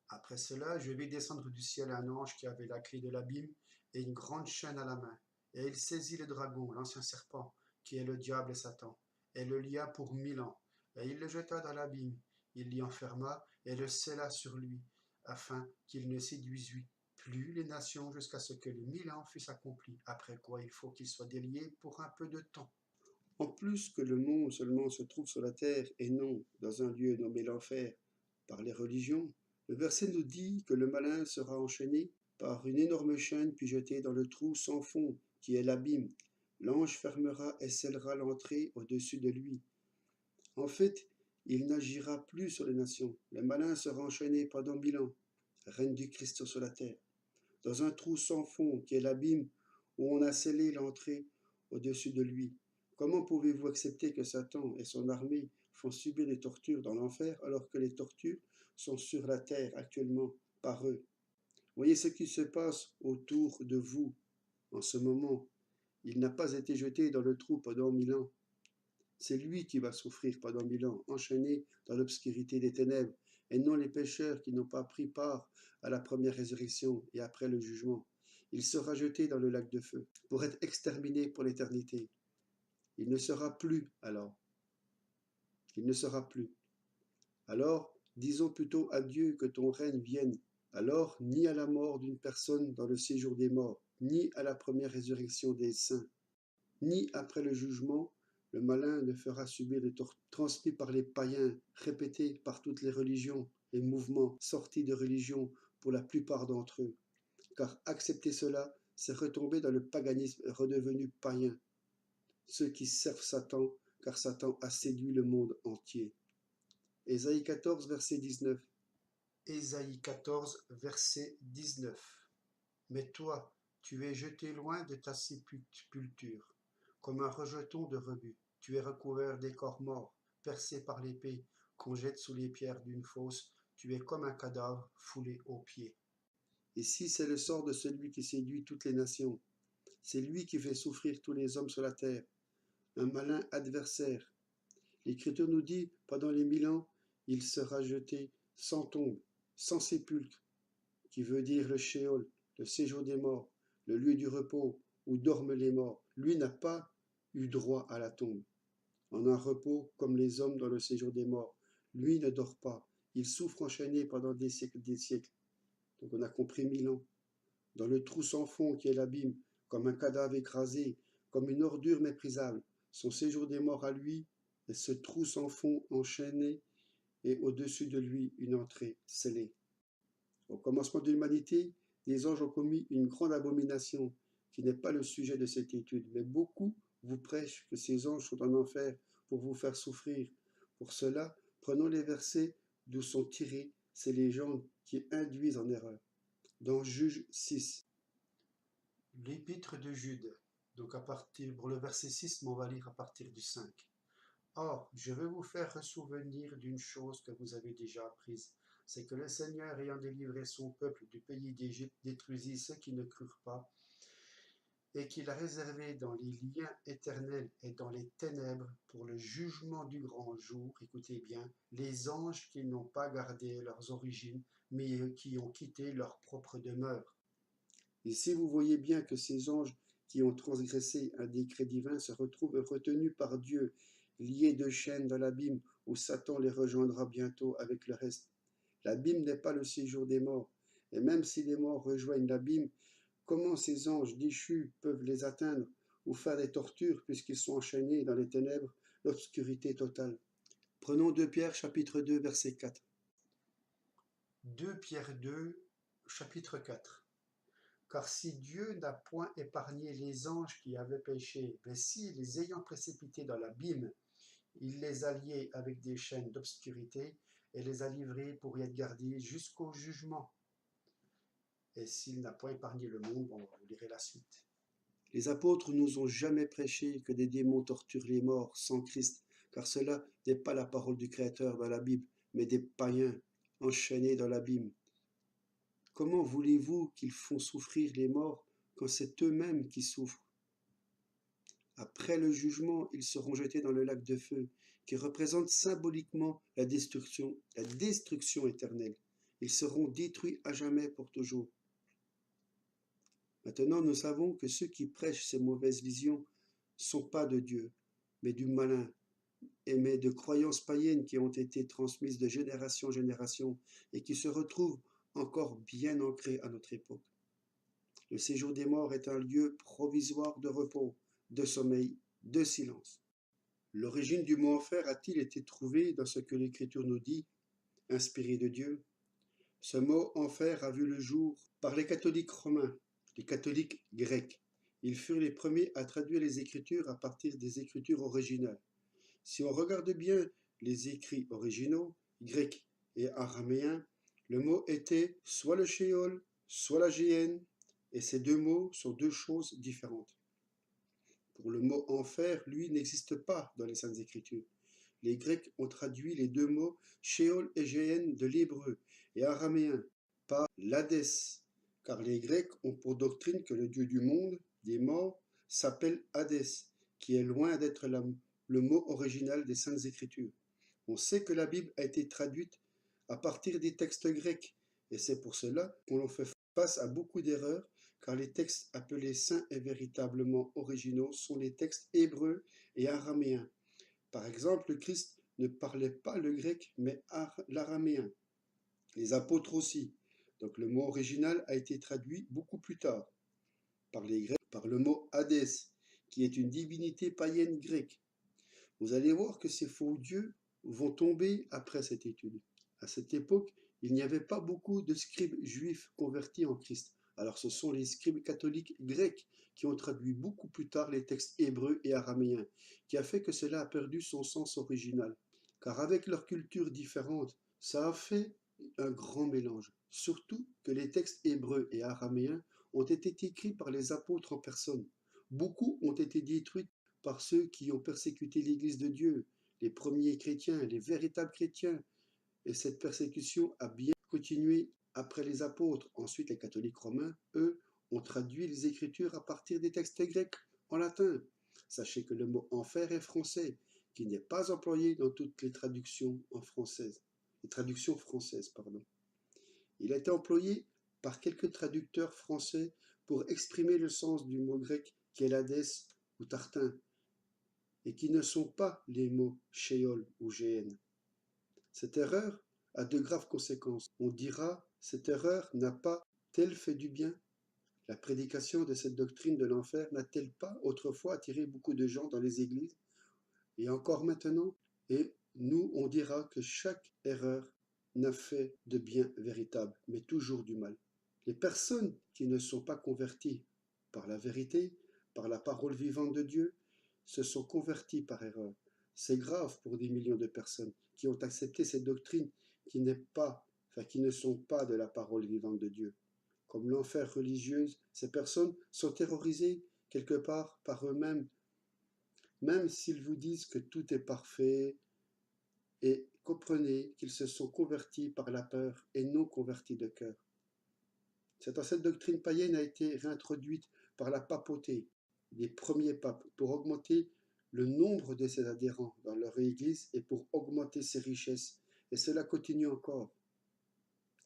Après cela, je vis descendre du ciel un ange qui avait la clé de l'abîme et une grande chaîne à la main. Et il saisit le dragon, l'ancien serpent, qui est le diable et Satan, et le lia pour 1000 ans. Et il le jeta dans l'abîme. Il l'y enferma et le scella sur lui, afin qu'il ne séduisît plus les nations jusqu'à ce que les 1000 ans fussent accomplis, après quoi il faut qu'il soit délié pour un peu de temps. En plus que le monde seulement se trouve sur la terre et non dans un lieu nommé l'enfer par les religions, le verset nous dit que le malin sera enchaîné par une énorme chaîne puis jeté dans le trou sans fond qui est l'abîme. L'ange fermera et scellera l'entrée au-dessus de lui. En fait, il n'agira plus sur les nations. Le malin sera enchaîné pendant 1000 ans, règne du Christ sur la terre, dans un trou sans fond qui est l'abîme où on a scellé l'entrée au-dessus de lui. Comment pouvez-vous accepter que Satan et son armée font subir des tortures dans l'enfer alors que les tortures sont sur la terre actuellement par eux? Voyez ce qui se passe autour de vous en ce moment. Il n'a pas été jeté dans le trou pendant 1000 ans. C'est lui qui va souffrir pendant 1000 ans, enchaîné dans l'obscurité des ténèbres, et non les pécheurs qui n'ont pas pris part à la première résurrection et après le jugement. Il sera jeté dans le lac de feu pour être exterminé pour l'éternité. Il ne sera plus alors. Il ne sera plus. Alors, disons plutôt à Dieu que ton règne vienne. Alors, ni à la mort d'une personne dans le séjour des morts, ni à la première résurrection des saints, ni après le jugement, le malin ne fera subir les tortures transmises par les païens, répétées par toutes les religions et mouvements sortis de religion pour la plupart d'entre eux. Car accepter cela, c'est retomber dans le paganisme redevenu païen. Ceux qui servent Satan, car Satan a séduit le monde entier. Ésaïe 14, verset 19. Ésaïe 14, verset 19. Mais toi, tu es jeté loin de ta sépulture, comme un rejeton de rebut. Tu es recouvert des corps morts, percé par l'épée, qu'on jette sous les pierres d'une fosse. Tu es comme un cadavre foulé aux pieds. Ici, c'est le sort de celui qui séduit toutes les nations. C'est lui qui fait souffrir tous les hommes sur la terre. Un malin adversaire. L'Écriture nous dit, pendant les 1000 ans, il sera jeté sans tombe, sans sépulcre, qui veut dire le Sheol, le séjour des morts, le lieu du repos où dorment les morts. Lui n'a pas eu droit à la tombe, en un repos comme les hommes dans le séjour des morts. Lui ne dort pas, il souffre enchaîné pendant des siècles, des siècles. Donc on a compris 1000 ans. Dans le trou sans fond qui est l'abîme, comme un cadavre écrasé, comme une ordure méprisable, son séjour des morts à lui est ce trou sans fond enchaîné et au-dessus de lui une entrée scellée. Au commencement de l'humanité, les anges ont commis une grande abomination qui n'est pas le sujet de cette étude, mais beaucoup vous prêchent que ces anges sont en enfer pour vous faire souffrir. Pour cela, prenons les versets d'où sont tirées ces légendes qui induisent en erreur. Dans Juge 6. L'épître de Jude. Donc pour le verset 6, on va lire à partir du 5. Or, je veux vous faire ressouvenir d'une chose que vous avez déjà apprise, c'est que le Seigneur, ayant délivré son peuple du pays d'Égypte, détruisit ceux qui ne crurent pas, et qu'il a réservé dans les liens éternels et dans les ténèbres pour le jugement du grand jour, écoutez bien, les anges qui n'ont pas gardé leurs origines, mais qui ont quitté leur propre demeure. Ici, vous voyez bien que ces anges qui ont transgressé un décret divin se retrouvent retenus par Dieu, liés de chaînes dans l'abîme où Satan les rejoindra bientôt avec le reste. L'abîme n'est pas le séjour des morts, et même si les morts rejoignent l'abîme, comment ces anges déchus peuvent les atteindre ou faire des tortures puisqu'ils sont enchaînés dans les ténèbres, l'obscurité totale? Prenons 2 Pierre chapitre 2 verset 4. 2 Pierre 2 chapitre 4. Car si Dieu n'a point épargné les anges qui avaient péché, mais si, les ayant précipités dans l'abîme, il les a liés avec des chaînes d'obscurité et les a livrés pour y être gardés jusqu'au jugement. Et s'il n'a point épargné le monde, bon, vous lirez la suite. Les apôtres nous ont jamais prêché que des démons torturent les morts sans Christ, car cela n'est pas la parole du Créateur dans la Bible, mais des païens enchaînés dans l'abîme. Comment voulez-vous qu'ils font souffrir les morts quand c'est eux-mêmes qui souffrent? Après le jugement, ils seront jetés dans le lac de feu, qui représente symboliquement la destruction éternelle. Ils seront détruits à jamais pour toujours. Maintenant, nous savons que ceux qui prêchent ces mauvaises visions sont pas de Dieu, mais du malin, mais de croyances païennes qui ont été transmises de génération en génération et qui se retrouvent encore bien ancrées à notre époque. Le séjour des morts est un lieu provisoire de repos, de sommeil, de silence. L'origine du mot enfer a-t-il été trouvée dans ce que l'Écriture nous dit, inspiré de Dieu? Ce mot enfer a vu le jour par les catholiques romains, les catholiques grecs. Ils furent les premiers à traduire les Écritures à partir des Écritures originales. Si on regarde bien les écrits originaux, grecs et araméens, le mot était soit le Sheol, soit la géhenne, et ces deux mots sont deux choses différentes. Pour le mot enfer, lui, n'existe pas dans les Saintes Écritures. Les Grecs ont traduit les deux mots Sheol et géhenne de l'hébreu et araméen par l'Hadès, car les Grecs ont pour doctrine que le dieu du monde, des morts, s'appelle Hadès, qui est loin d'être le mot original des Saintes Écritures. On sait que la Bible a été traduite à partir des textes grecs, et c'est pour cela qu'on fait face à beaucoup d'erreurs, car les textes appelés saints et véritablement originaux sont les textes hébreux et araméens. Par exemple, le Christ ne parlait pas le grec, mais l'araméen. Les apôtres aussi. Donc le mot original a été traduit beaucoup plus tard par les Grecs par le mot Hadès, qui est une divinité païenne grecque. Vous allez voir que ces faux dieux vont tomber après cette étude. À cette époque, il n'y avait pas beaucoup de scribes juifs convertis en Christ. Alors ce sont les scribes catholiques grecs qui ont traduit beaucoup plus tard les textes hébreux et araméens, qui a fait que cela a perdu son sens original. Car avec leur culture différente, ça a fait un grand mélange. Surtout que les textes hébreux et araméens ont été écrits par les apôtres en personne. Beaucoup ont été détruits par ceux qui ont persécuté l'Église de Dieu, les premiers chrétiens, les véritables chrétiens. Et cette persécution a bien continué après les apôtres. Ensuite, les catholiques romains, eux, ont traduit les Écritures à partir des textes grecs en latin. Sachez que le mot enfer est français, qui n'est pas employé dans toutes les traductions en française. les traductions françaises, pardon. Il a été employé par quelques traducteurs français pour exprimer le sens du mot grec Kélades ou Tartin, et qui ne sont pas les mots Sheol ou Géhenne. Cette erreur a de graves conséquences. On dira, cette erreur n'a pas-t-elle fait du bien? La prédication de cette doctrine de l'enfer n'a-t-elle pas autrefois attiré beaucoup de gens dans les églises, et encore maintenant? Et nous, on dira que chaque erreur n'a fait de bien véritable, mais toujours du mal. Les personnes qui ne sont pas converties par la vérité, par la parole vivante de Dieu, se sont converties par erreur. C'est grave pour des millions de personnes qui ont accepté cette doctrine qui ne sont pas de la parole vivante de Dieu. Comme l'enfer religieuse, ces personnes sont terrorisées quelque part par eux-mêmes, même s'ils vous disent que tout est parfait, et comprenez qu'ils se sont convertis par la peur et non convertis de cœur. Cette doctrine païenne a été réintroduite par la papauté, les premiers papes, pour augmenter le nombre de ses adhérents dans leur église et pour augmenter ses richesses. Et cela continue encore.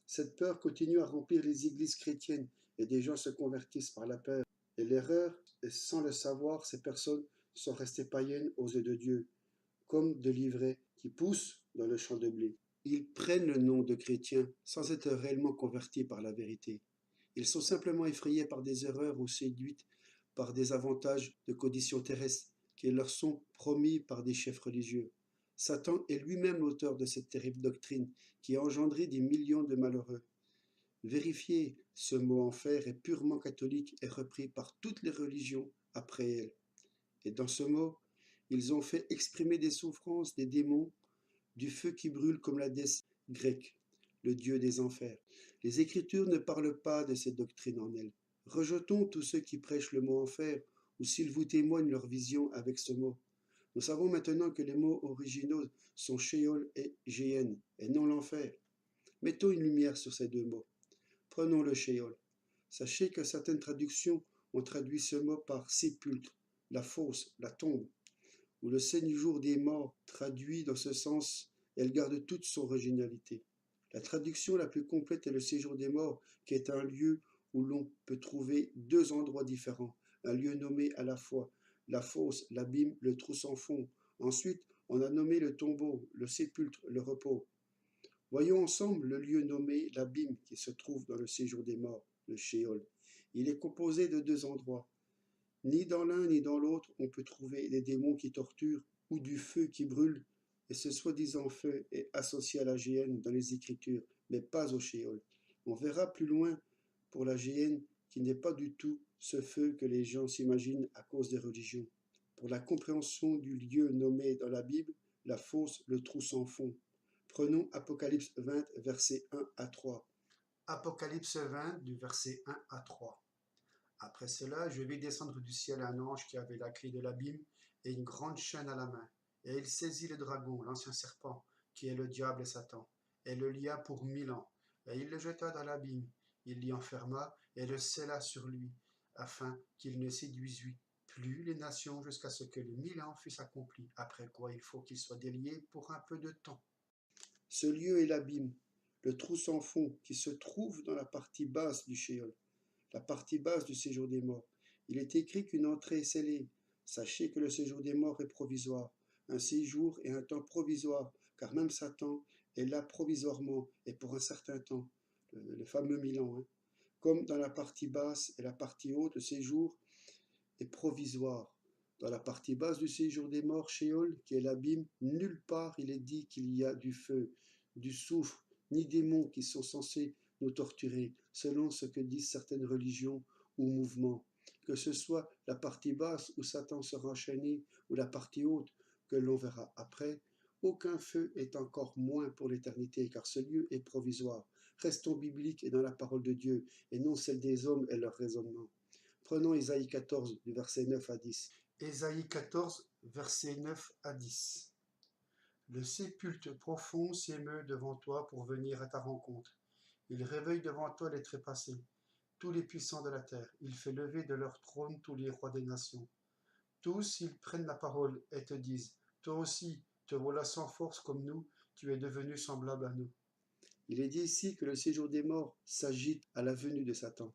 Cette peur continue à remplir les églises chrétiennes et des gens se convertissent par la peur. Et l'erreur, et sans le savoir, ces personnes sont restées païennes aux yeux de Dieu, comme de l'ivraie qui pousse dans le champ de blé. Ils prennent le nom de chrétiens sans être réellement convertis par la vérité. Ils sont simplement effrayés par des erreurs ou séduits par des avantages de conditions terrestres qui leur sont promis par des chefs religieux. Satan est lui-même l'auteur de cette terrible doctrine qui a engendré des millions de malheureux. Vérifiez, ce mot enfer est purement catholique et repris par toutes les religions après elle. Et dans ce mot, ils ont fait exprimer des souffrances, des démons, du feu qui brûle comme la déesse grecque, le dieu des enfers. Les Écritures ne parlent pas de cette doctrine en elles. Rejetons tous ceux qui prêchent le mot enfer, ou s'ils vous témoignent leur vision avec ce mot. Nous savons maintenant que les mots originaux sont Sheol et Géhenne, et non l'enfer. Mettons une lumière sur ces deux mots. Prenons le Sheol. Sachez que certaines traductions ont traduit ce mot par sépulcre, la fosse, la tombe, ou le séjour des morts, traduit dans ce sens, elle garde toute son originalité. La traduction la plus complète est le séjour des morts, qui est un lieu où l'on peut trouver deux endroits différents, un lieu nommé à la fois la fosse, l'abîme, le trou sans fond. Ensuite, on a nommé le tombeau, le sépulcre, le repos. Voyons ensemble le lieu nommé l'abîme qui se trouve dans le séjour des morts, le Sheol. Il est composé de deux endroits. Ni dans l'un ni dans l'autre on peut trouver des démons qui torturent ou du feu qui brûle, et ce soi-disant feu est associé à la géhenne dans les Écritures, mais pas au Sheol. On verra plus loin pour la géhenne qui n'est pas du tout ce feu que les gens s'imaginent à cause des religions. Pour la compréhension du lieu nommé dans la Bible, la fosse, le trou sans fond. Prenons Apocalypse 20, versets 1 à 3. Apocalypse 20, du verset 1 à 3. Après cela, je vis descendre du ciel un ange qui avait la clé de l'abîme et une grande chaîne à la main. Et il saisit le dragon, l'ancien serpent, qui est le diable et Satan, et le lia pour 1000 ans. Et il le jeta dans l'abîme. Il l'y enferma et le scella sur lui, afin qu'il ne séduisît plus les nations jusqu'à ce que les 1000 ans fussent accomplis, après quoi il faut qu'il soit délié pour un peu de temps. Ce lieu est l'abîme, le trou sans fond, qui se trouve dans la partie basse du Sheol, la partie basse du séjour des morts. Il est écrit qu'une entrée est scellée. Sachez que le séjour des morts est provisoire. Un séjour est un temps provisoire, car même Satan est là provisoirement et pour un certain temps, le fameux 1000 ans. Comme dans la partie basse et la partie haute, le séjour est provisoire. Dans la partie basse du séjour des morts, Sheol, qui est l'abîme, nulle part il est dit qu'il y a du feu, du soufre, ni démons qui sont censés nous torturer, selon ce que disent certaines religions ou mouvements. Que ce soit la partie basse où Satan sera enchaîné, ou la partie haute que l'on verra après, aucun feu est encore moins pour l'éternité, car ce lieu est provisoire. Restons bibliques et dans la parole de Dieu, et non celle des hommes et leur raisonnement. Prenons Ésaïe 14, du verset 9 à 10. Ésaïe 14, verset 9 à 10. Le sépulcre profond s'émeut devant toi pour venir à ta rencontre. Il réveille devant toi les trépassés, tous les puissants de la terre. Il fait lever de leur trône tous les rois des nations. Tous, ils prennent la parole et te disent, toi aussi, te voilà sans force comme nous, tu es devenu semblable à nous. Il est dit ici que le séjour des morts s'agite à la venue de Satan.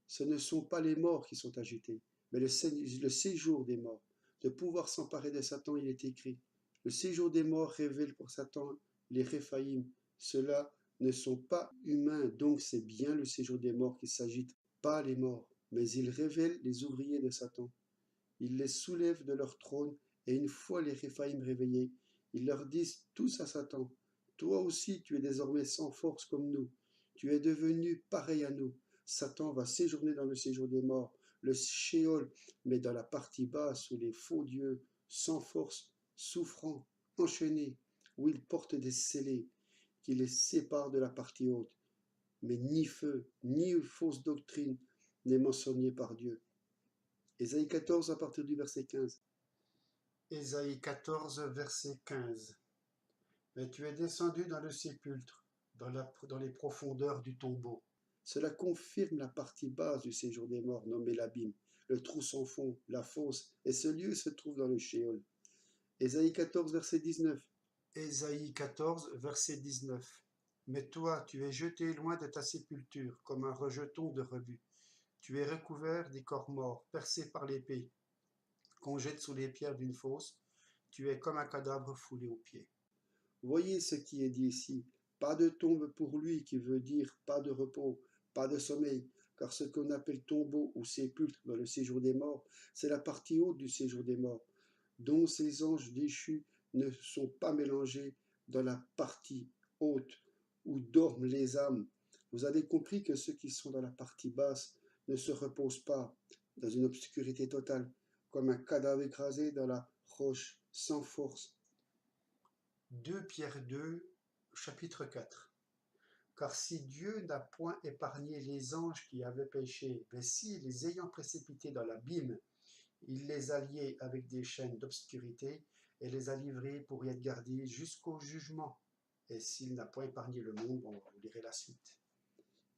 Ce ne sont pas les morts qui sont agités, mais le séjour des morts. De pouvoir s'emparer de Satan, il est écrit. Le séjour des morts révèle pour Satan les Réphaïm. Ceux-là ne sont pas humains, donc c'est bien le séjour des morts qui s'agite, pas les morts. Mais il révèle les ouvriers de Satan. Il les soulève de leur trône, et une fois les Réphaïm réveillés, ils leur disent tous à Satan, toi aussi tu es désormais sans force comme nous, tu es devenu pareil à nous. Satan va séjourner dans le séjour des morts, le Sheol, mais dans la partie basse où les faux dieux, sans force, souffrant, enchaînés, où ils portent des scellés qui les séparent de la partie haute. Mais ni feu, ni fausse doctrine n'est mentionné par Dieu. Ésaïe 14 à partir du verset 15. Ésaïe 14, verset 15. Mais tu es descendu dans le sépulcre, dans les profondeurs du tombeau. Cela confirme la partie basse du séjour des morts, nommé l'abîme, le trou sans fond, la fosse, et ce lieu se trouve dans le Sheol. Ésaïe 14, verset 19. Ésaïe 14, verset 19. Mais toi, tu es jeté loin de ta sépulture, comme un rejeton de rebut. Tu es recouvert des corps morts, percés par l'épée, qu'on jette sous les pierres d'une fosse. Tu es comme un cadavre foulé aux pieds. Voyez ce qui est dit ici. Pas de tombe pour lui, qui veut dire pas de repos, pas de sommeil, car ce qu'on appelle tombeau ou sépulcre dans le séjour des morts, c'est la partie haute du séjour des morts, dont ces anges déchus ne sont pas mélangés dans la partie haute où dorment les âmes. Vous avez compris que ceux qui sont dans la partie basse ne se reposent pas dans une obscurité totale, comme un cadavre écrasé dans la roche, sans force. 2 Pierre 2, chapitre 4. Car si Dieu n'a point épargné les anges qui avaient péché, mais si, les ayant précipités dans l'abîme, il les a liés avec des chaînes d'obscurité et les a livrés pour y être gardés jusqu'au jugement. Et s'il n'a point épargné le monde, bon, vous lirez la suite.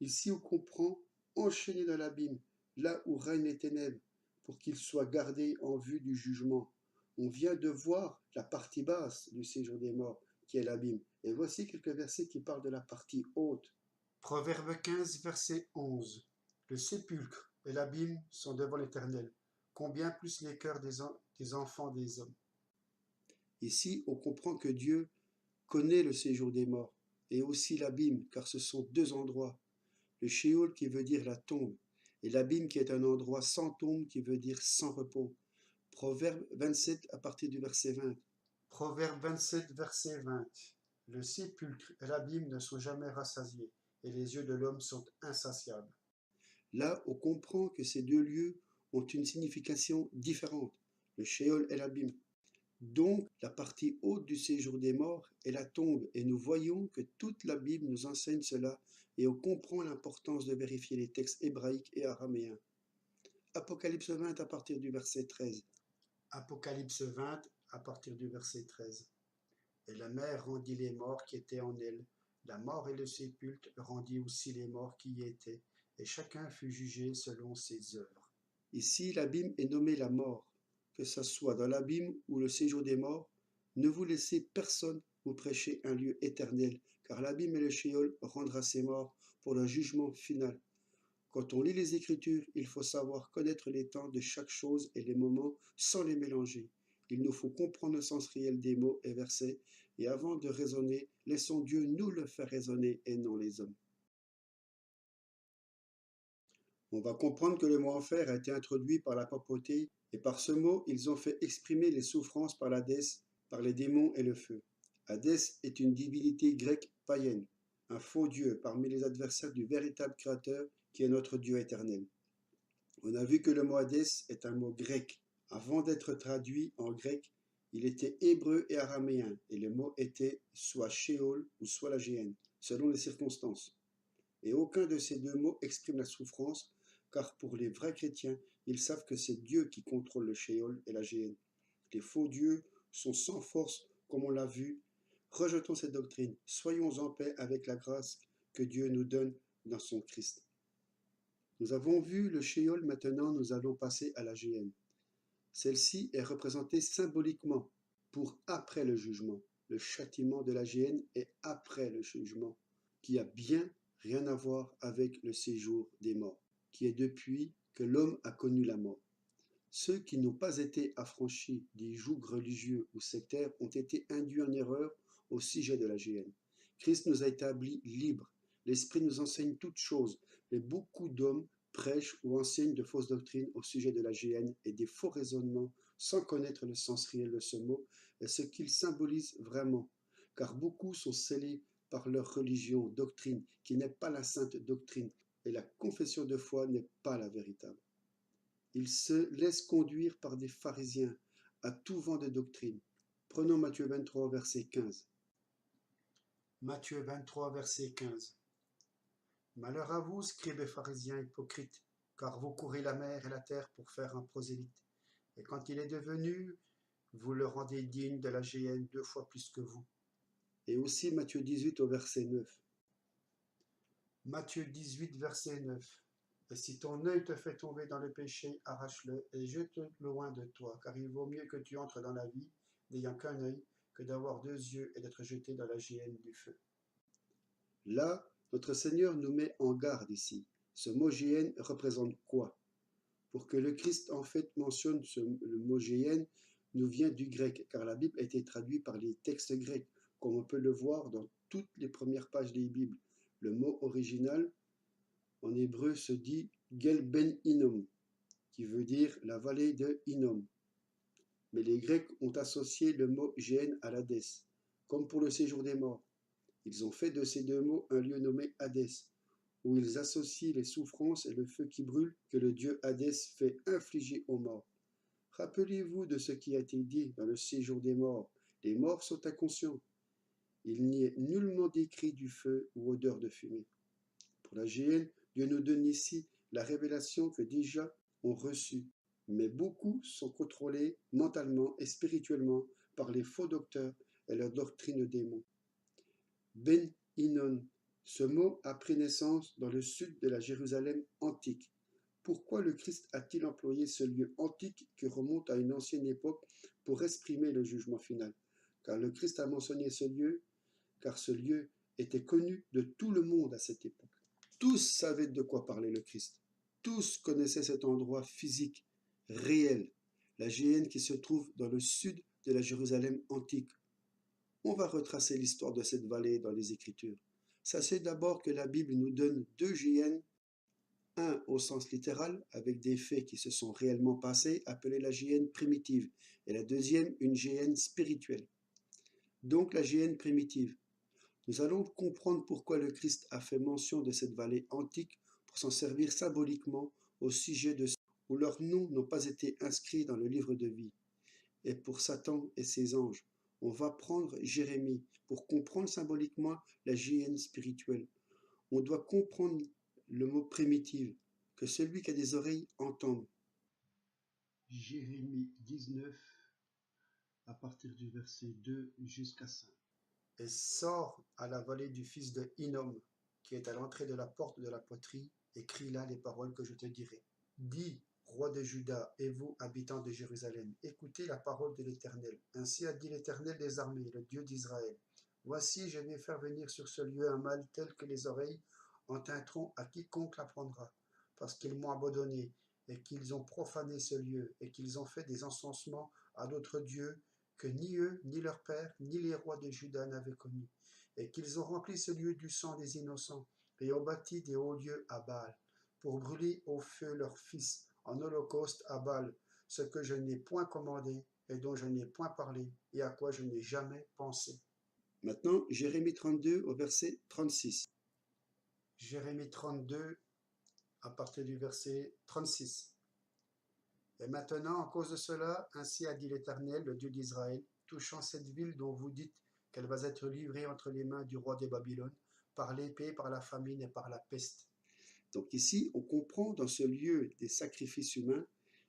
Ici, on comprend enchaîné dans l'abîme, là où règnent les ténèbres, pour qu'ils soient gardés en vue du jugement. On vient de voir la partie basse du séjour des morts, qui est l'abîme. Et voici quelques versets qui parlent de la partie haute. Proverbe 15, verset 11. Le sépulcre et l'abîme sont devant l'Éternel. Combien plus les cœurs des enfants des hommes. Ici, on comprend que Dieu connaît le séjour des morts et aussi l'abîme, car ce sont deux endroits. Le Sheol qui veut dire la tombe, et l'abîme qui est un endroit sans tombe qui veut dire sans repos. Proverbe 27 à partir du verset 20. Proverbe 27, verset 20. Le sépulcre et l'abîme ne sont jamais rassasiés, et les yeux de l'homme sont insatiables. Là, on comprend que ces deux lieux ont une signification différente, le Sheol et l'abîme. Donc, la partie haute du séjour des morts est la tombe, et nous voyons que toute la Bible nous enseigne cela, et on comprend l'importance de vérifier les textes hébraïques et araméens. Apocalypse 20 à partir du verset 13. Apocalypse 20 à partir du verset 13. Et la mer rendit les morts qui étaient en elle, la mort et le sépulcre rendit aussi les morts qui y étaient, et chacun fut jugé selon ses œuvres. Ici, l'abîme est nommé la mort. Que ce soit dans l'abîme ou le séjour des morts, ne vous laissez personne vous prêcher un lieu éternel, car l'abîme et le Sheol rendra ses morts pour le jugement final. Quand on lit les Écritures, il faut savoir connaître les temps de chaque chose et les moments sans les mélanger. Il nous faut comprendre le sens réel des mots et versets, et avant de raisonner, laissons Dieu nous le faire raisonner et non les hommes. On va comprendre que le mot enfer a été introduit par la papauté, et par ce mot, ils ont fait exprimer les souffrances par l'Hadès, par les démons et le feu. Hadès est une divinité grecque païenne, un faux dieu parmi les adversaires du véritable Créateur qui est notre Dieu éternel. On a vu que le mot Hadès est un mot grec. Avant d'être traduit en grec, il était hébreu et araméen, et le mot était soit Sheol ou soit la géhenne, selon les circonstances. Et aucun de ces deux mots exprime la souffrance, car pour les vrais chrétiens, ils savent que c'est Dieu qui contrôle le Sheol et la géhenne. Les faux dieux sont sans force, comme on l'a vu. Rejetons cette doctrine. Soyons en paix avec la grâce que Dieu nous donne dans son Christ. Nous avons vu le Sheol, maintenant nous allons passer à la géhenne. Celle-ci est représentée symboliquement pour après le jugement. le châtiment de la géhenne est après le jugement, qui a bien rien à voir avec le séjour des morts, qui est depuis que l'homme a connu la mort. Ceux qui n'ont pas été affranchis des jougs religieux ou sectaires ont été induits en erreur au sujet de la géhenne. Christ nous a établis libres. L'Esprit nous enseigne toutes choses, mais beaucoup d'hommes prêchent ou enseignent de fausses doctrines au sujet de la géhenne et des faux raisonnements sans connaître le sens réel de ce mot et ce qu'il symbolise vraiment, car beaucoup sont scellés par leur religion, doctrine, qui n'est pas la sainte doctrine, et la confession de foi n'est pas la véritable. Ils se laissent conduire par des pharisiens à tout vent de doctrine. Prenons Matthieu 23, verset 15. Matthieu 23, verset 15. Malheur à vous, scribes et pharisiens hypocrites, car vous courez la mer et la terre pour faire un prosélyte. Et quand il est devenu, vous le rendez digne de la géhenne 2 fois plus que vous. Et aussi Matthieu 18 au verset 9. Matthieu 18, verset 9. Et si ton œil te fait tomber dans le péché, arrache-le et jette-le loin de toi, car il vaut mieux que tu entres dans la vie, n'ayant qu'un œil, que d'avoir 2 yeux et d'être jeté dans la géhenne du feu. Là, notre Seigneur nous met en garde ici. Ce mot géhenne représente quoi? Pour que le Christ en fait mentionne le mot géhenne nous vient du grec, car la Bible a été traduite par les textes grecs, comme on peut le voir dans toutes les premières pages des Bibles. Le mot original en hébreu se dit Gel Ben Hinnom, qui veut dire la vallée de Hinnom. Mais les Grecs ont associé le mot géhenne à l'Hadès, comme pour le séjour des morts. Ils ont fait de ces 2 mots un lieu nommé Hadès, où ils associent les souffrances et le feu qui brûle que le dieu Hadès fait infliger aux morts. Rappelez-vous de ce qui a été dit dans le séjour des morts. Les morts sont inconscients. Il n'y est nullement décrit du feu ou odeur de fumée. Pour la géhenne, Dieu nous donne ici la révélation que déjà ont reçue, mais beaucoup sont contrôlés mentalement et spirituellement par les faux docteurs et leur doctrine démon. Ben Hinnom, ce mot a pris naissance dans le sud de la Jérusalem antique. Pourquoi le Christ a-t-il employé ce lieu antique qui remonte à une ancienne époque pour exprimer le jugement final? Car le Christ a mentionné ce lieu, car ce lieu était connu de tout le monde à cette époque. Tous savaient de quoi parlait le Christ. Tous connaissaient cet endroit physique, réel, la géhenne qui se trouve dans le sud de la Jérusalem antique. On va retracer l'histoire de cette vallée dans les Écritures. Sachez d'abord que la Bible nous donne 2 géhennes, un au sens littéral, avec des faits qui se sont réellement passés, appelée la géhenne primitive, et la deuxième, une géhenne spirituelle. Donc la géhenne primitive. Nous allons comprendre pourquoi le Christ a fait mention de cette vallée antique pour s'en servir symboliquement au sujet de ceux où leurs noms n'ont pas été inscrits dans le livre de vie. Et pour Satan et ses anges, on va prendre Jérémie pour comprendre symboliquement la géhenne spirituelle. On doit comprendre le mot primitive, que celui qui a des oreilles entende. Jérémie 19, à partir du verset 2 jusqu'à 5. Et sort à la vallée du fils de Hinnom, qui est à l'entrée de la porte de la poterie, et crie là les paroles que je te dirai. Dis, roi de Juda, et vous, habitants de Jérusalem, écoutez la parole de l'Éternel. Ainsi a dit l'Éternel des armées, le Dieu d'Israël. Voici, je vais faire venir sur ce lieu un mal tel que les oreilles entendront à quiconque l'apprendra, parce qu'ils m'ont abandonné, et qu'ils ont profané ce lieu, et qu'ils ont fait des encensements à d'autres dieux, que ni eux, ni leurs pères, ni les rois de Juda n'avaient connus, et qu'ils ont rempli ce lieu du sang des innocents, et ont bâti des hauts lieux à Baal, pour brûler au feu leurs fils en holocauste à Baal, ce que je n'ai point commandé, et dont je n'ai point parlé, et à quoi je n'ai jamais pensé. Maintenant, Jérémie 32 au verset 36. Jérémie 32 à partir du verset 36. Et maintenant, à cause de cela, ainsi a dit l'Éternel, le Dieu d'Israël, touchant cette ville dont vous dites qu'elle va être livrée entre les mains du roi des Babylone, par l'épée, par la famine et par la peste. Donc ici, on comprend dans ce lieu des sacrifices humains,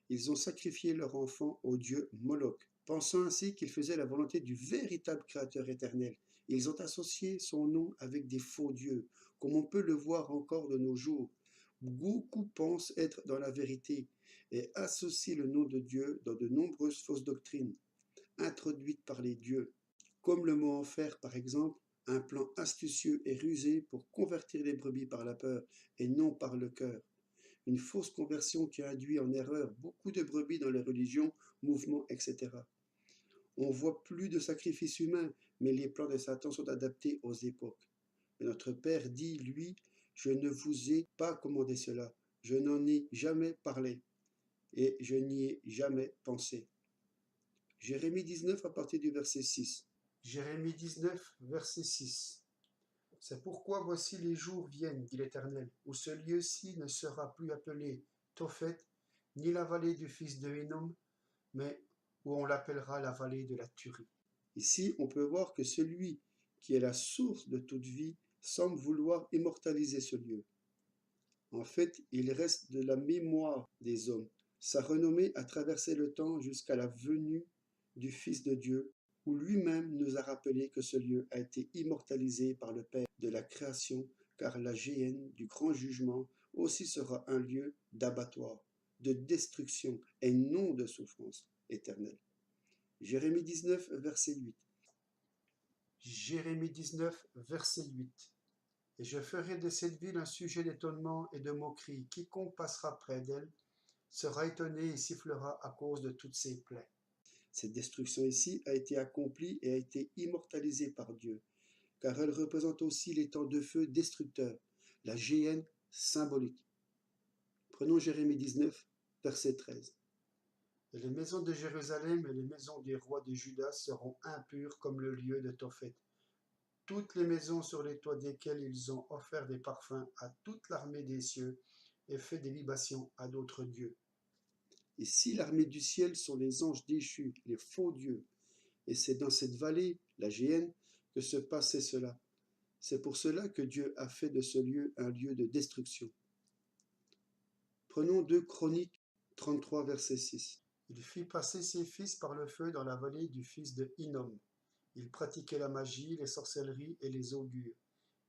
ils ont sacrifié leur enfant au dieu Moloch, pensant ainsi qu'ils faisaient la volonté du véritable Créateur éternel. Ils ont associé son nom avec des faux dieux, comme on peut le voir encore de nos jours. Beaucoup pensent être dans la vérité et associent le nom de Dieu dans de nombreuses fausses doctrines introduites par les dieux, comme le mot enfer par exemple, un plan astucieux et rusé pour convertir les brebis par la peur et non par le cœur. Une fausse conversion qui induit en erreur beaucoup de brebis dans les religions, mouvements, etc. On voit plus de sacrifices humains, mais les plans de Satan sont adaptés aux époques. Mais notre Père dit, lui, je ne vous ai pas commandé cela, je n'en ai jamais parlé, et je n'y ai jamais pensé. Jérémie 19 à partir du verset 6. Jérémie 19, verset 6. C'est pourquoi voici les jours viennent, dit l'Éternel, où ce lieu-ci ne sera plus appelé Tophet, ni la vallée du fils de Hinnom, mais où on l'appellera la vallée de la tuerie. Ici, on peut voir que celui qui est la source de toute vie semble vouloir immortaliser ce lieu. En fait, il reste de la mémoire des hommes. Sa renommée a traversé le temps jusqu'à la venue du Fils de Dieu, où lui-même nous a rappelé que ce lieu a été immortalisé par le Père de la création, car la géhenne du grand jugement aussi sera un lieu d'abattoir, de destruction et non de souffrance éternelle. Jérémie 19, verset 8. Jérémie 19, verset 8. Et je ferai de cette ville un sujet d'étonnement et de moquerie. Quiconque passera près d'elle sera étonné et sifflera à cause de toutes ses plaies. Cette destruction ici a été accomplie et a été immortalisée par Dieu, car elle représente aussi les temps de feu destructeurs, la géhenne symbolique. Prenons Jérémie 19, verset 13. Et les maisons de Jérusalem et les maisons des rois de Juda seront impures comme le lieu de Tophet. Toutes les maisons sur les toits desquelles ils ont offert des parfums à toute l'armée des cieux et fait des libations à d'autres dieux. Ici, l'armée du ciel sont les anges déchus, les faux dieux. Et c'est dans cette vallée, la géhenne, que se passait cela. C'est pour cela que Dieu a fait de ce lieu un lieu de destruction. Prenons 2 Chroniques 33, verset 6. Il fit passer ses fils par le feu dans la vallée du fils de Hinnom. Il pratiquait la magie, les sorcelleries et les augures.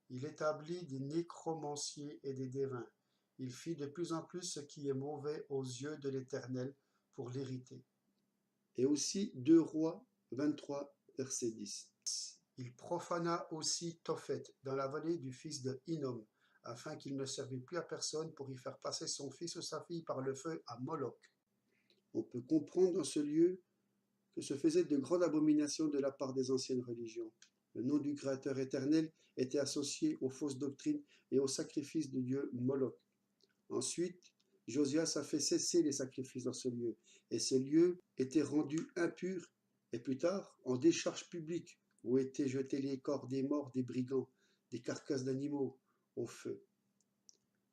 Il établit des nécromanciers et des devins. Il fit de plus en plus ce qui est mauvais aux yeux de l'Éternel pour l'hériter. Et aussi 2 Rois 23, verset 10. Il profana aussi Tophet dans la vallée du fils de Hinnom, afin qu'il ne servît plus à personne pour y faire passer son fils ou sa fille par le feu à Moloch. On peut comprendre dans ce lieu que se faisaient de grandes abominations de la part des anciennes religions. Le nom du Créateur éternel était associé aux fausses doctrines et aux sacrifices de Dieu Moloch. Ensuite, Josias a fait cesser les sacrifices dans ce lieu, et ce lieu était rendu impur, et plus tard en décharge publique, où étaient jetés les corps des morts des brigands, des carcasses d'animaux, au feu.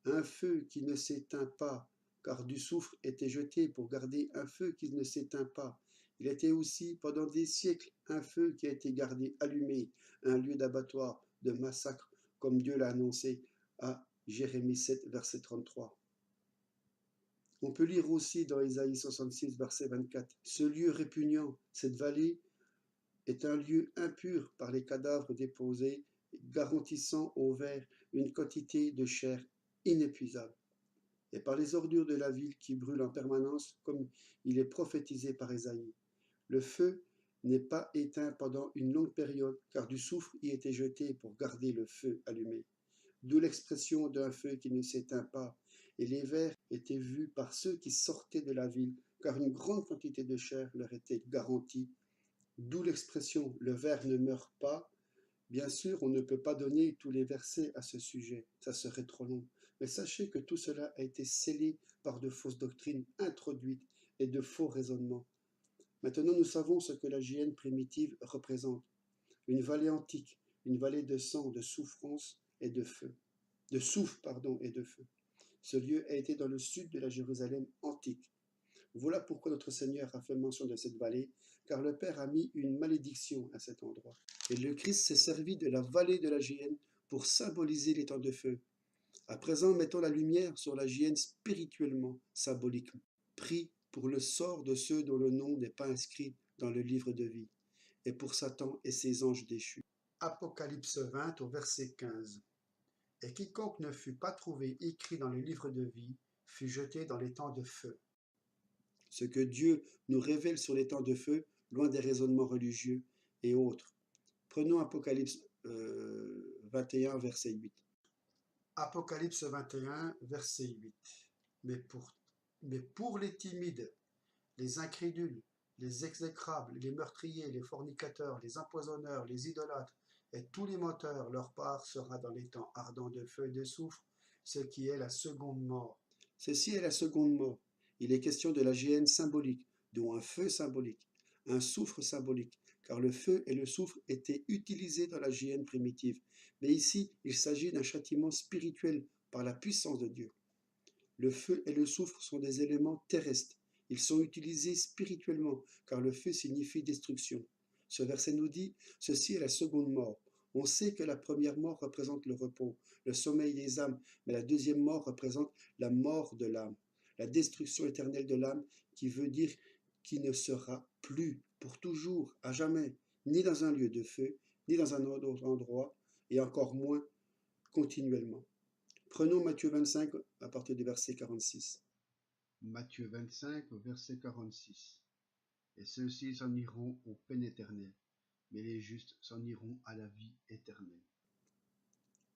Un feu qui ne s'éteint pas, car du soufre était jeté pour garder un feu qui ne s'éteint pas. Il était aussi, pendant des siècles, un feu qui a été gardé allumé, un lieu d'abattoir, de massacre, comme Dieu l'a annoncé à Jérémie 7, verset 33. On peut lire aussi dans Ésaïe 66, verset 24, « Ce lieu répugnant, cette vallée, est un lieu impur par les cadavres déposés, garantissant aux vers une quantité de chair inépuisable, et par les ordures de la ville qui brûlent en permanence, comme il est prophétisé par Ésaïe. Le feu n'est pas éteint pendant une longue période, car du soufre y était jeté pour garder le feu allumé. D'où l'expression d'un feu qui ne s'éteint pas, et les vers étaient vus par ceux qui sortaient de la ville, car une grande quantité de chair leur était garantie. D'où l'expression « le ver ne meurt pas ». Bien sûr, on ne peut pas donner tous les versets à ce sujet, ça serait trop long, mais sachez que tout cela a été scellé par de fausses doctrines introduites et de faux raisonnements. Maintenant, nous savons ce que la géhenne primitive représente. Une vallée antique, une vallée de sang, de souffrance et de feu. De soufre, et de feu. Ce lieu a été dans le sud de la Jérusalem antique. Voilà pourquoi notre Seigneur a fait mention de cette vallée, car le Père a mis une malédiction à cet endroit. Et le Christ s'est servi de la vallée de la géhenne pour symboliser les temps de feu. À présent, mettons la lumière sur la géhenne spirituellement, symboliquement. Prie pour le sort de ceux dont le nom n'est pas inscrit dans le livre de vie, et pour Satan et ses anges déchus. Apocalypse 20 au verset 15. Et quiconque ne fut pas trouvé écrit dans le livre de vie fut jeté dans les temps de feu. Ce que Dieu nous révèle sur les temps de feu, loin des raisonnements religieux et autres. Prenons Apocalypse 21, verset 8. Apocalypse 21, verset 8. Mais pour les timides, les incrédules, les exécrables, les meurtriers, les fornicateurs, les empoisonneurs, les idolâtres et tous les menteurs, leur part sera dans les temps ardents de feu et de soufre, ce qui est la seconde mort. Ceci est la seconde mort. Il est question de la géhenne symbolique, dont un feu symbolique, un soufre symbolique, car le feu et le soufre étaient utilisés dans la géhenne primitive. Mais ici, il s'agit d'un châtiment spirituel par la puissance de Dieu. Le feu et le soufre sont des éléments terrestres. Ils sont utilisés spirituellement, car le feu signifie destruction. Ce verset nous dit, ceci est la seconde mort. On sait que la première mort représente le repos, le sommeil des âmes, mais la deuxième mort représente la mort de l'âme, la destruction éternelle de l'âme, qui veut dire qu'il ne sera plus pour toujours, à jamais, ni dans un lieu de feu, ni dans un autre endroit, et encore moins continuellement. Prenons Matthieu 25 à partir du verset 46. Matthieu 25, verset 46. Et ceux-ci s'en iront aux peines éternelles, mais les justes s'en iront à la vie éternelle.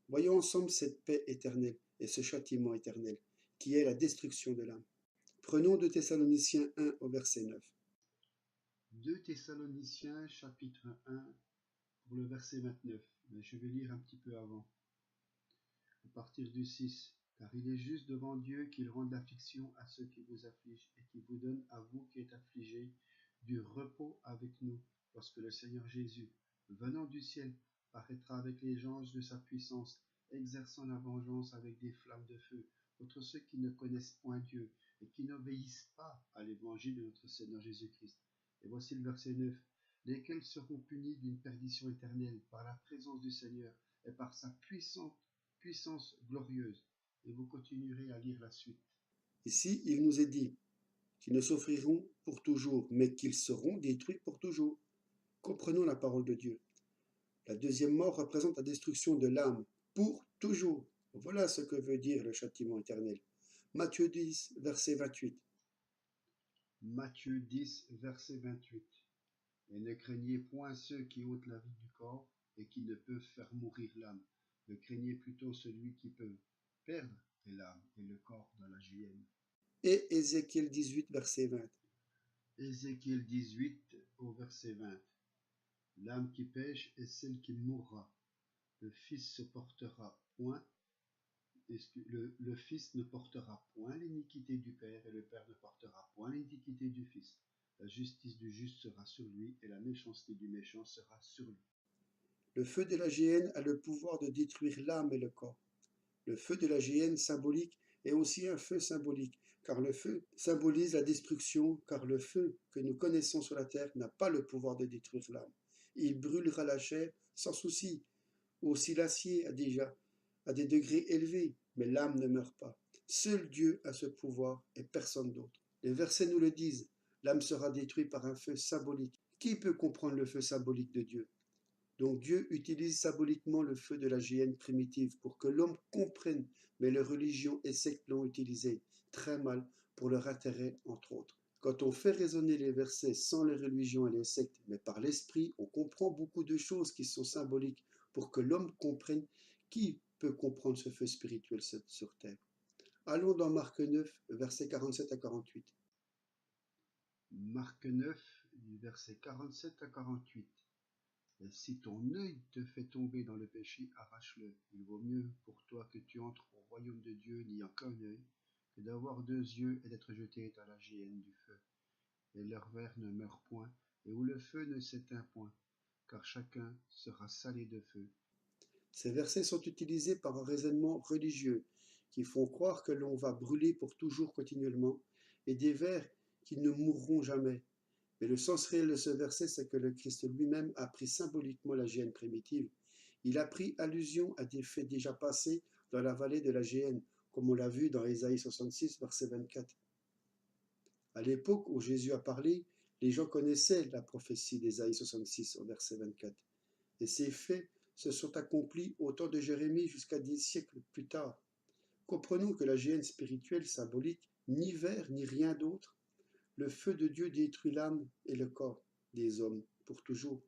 Voyons ensemble cette paix éternelle et ce châtiment éternel, qui est la destruction de l'âme. Prenons 2 Thessaloniciens 1 au verset 9. 2 Thessaloniciens, chapitre 1, pour le verset 29. Mais je vais lire un petit peu avant, à partir du 6. Car il est juste devant Dieu qu'il rende l'affliction à ceux qui vous affligent et qui vous donne à vous qui êtes affligés du repos avec nous, lorsque le Seigneur Jésus, venant du ciel, paraîtra avec les anges de sa puissance, exerçant la vengeance avec des flammes de feu contre ceux qui ne connaissent point Dieu et qui n'obéissent pas à l'évangile de notre Seigneur Jésus-Christ. Et voici le verset 9. Lesquels seront punis d'une perdition éternelle par la présence du Seigneur et par sa puissance glorieuse. Et vous continuerez à lire la suite. Ici, il nous est dit qu'ils ne souffriront pour toujours, mais qu'ils seront détruits pour toujours. Comprenons la parole de Dieu. La deuxième mort représente la destruction de l'âme pour toujours. Voilà ce que veut dire le châtiment éternel. Matthieu 10, verset 28. Matthieu 10, verset 28. Et ne craignez point ceux qui ôtent la vie du corps et qui ne peuvent faire mourir l'âme. Ne craignez plutôt celui qui peut perdre l'âme et le corps dans la géhenne. Et Ézéchiel 18, verset 20. Ézéchiel 18 au verset 20. L'âme qui pêche est celle qui mourra. Le Fils se portera point. Le Fils ne portera point l'iniquité du Père, et le Père ne portera point l'iniquité du Fils. La justice du juste sera sur lui, et la méchanceté du méchant sera sur lui. Le feu de la géhenne a le pouvoir de détruire l'âme et le corps. Le feu de la géhenne symbolique est aussi un feu symbolique, car le feu symbolise la destruction, car le feu que nous connaissons sur la terre n'a pas le pouvoir de détruire l'âme. Il brûlera la chair sans souci. Aussi l'acier a déjà à des degrés élevés, mais l'âme ne meurt pas. Seul Dieu a ce pouvoir et personne d'autre. Les versets nous le disent, l'âme sera détruite par un feu symbolique. Qui peut comprendre le feu symbolique de Dieu? Donc Dieu utilise symboliquement le feu de la géhenne primitive pour que l'homme comprenne, mais les religions et sectes l'ont utilisé très mal pour leur intérêt, entre autres. Quand on fait résonner les versets sans les religions et les sectes, mais par l'esprit, on comprend beaucoup de choses qui sont symboliques pour que l'homme comprenne. Qui peut comprendre ce feu spirituel sur terre? Allons dans Marc 9, versets 47 à 48. Marc 9, du verset 47 à 48. Et si ton œil te fait tomber dans le péché, arrache-le. Il vaut mieux pour toi que tu entres au royaume de Dieu n'ayant qu'un œil, que d'avoir deux yeux et d'être jeté dans la géhenne du feu. Et leur verre ne meurt point, et où le feu ne s'éteint point, car chacun sera salé de feu. Ces versets sont utilisés par un raisonnement religieux qui font croire que l'on va brûler pour toujours continuellement, et des vers qui ne mourront jamais. Mais le sens réel de ce verset, c'est que le Christ lui-même a pris symboliquement la géhenne primitive. Il a pris allusion à des faits déjà passés dans la vallée de la géhenne, comme on l'a vu dans Ésaïe 66, verset 24. À l'époque où Jésus a parlé, les gens connaissaient la prophétie d'Ésaïe 66 au verset 24. Et ces faits se sont accomplis au temps de Jérémie jusqu'à 10 siècles plus tard. Comprenons que la géhenne spirituelle symbolique, ni verre ni rien d'autre, le feu de Dieu détruit l'âme et le corps des hommes pour toujours.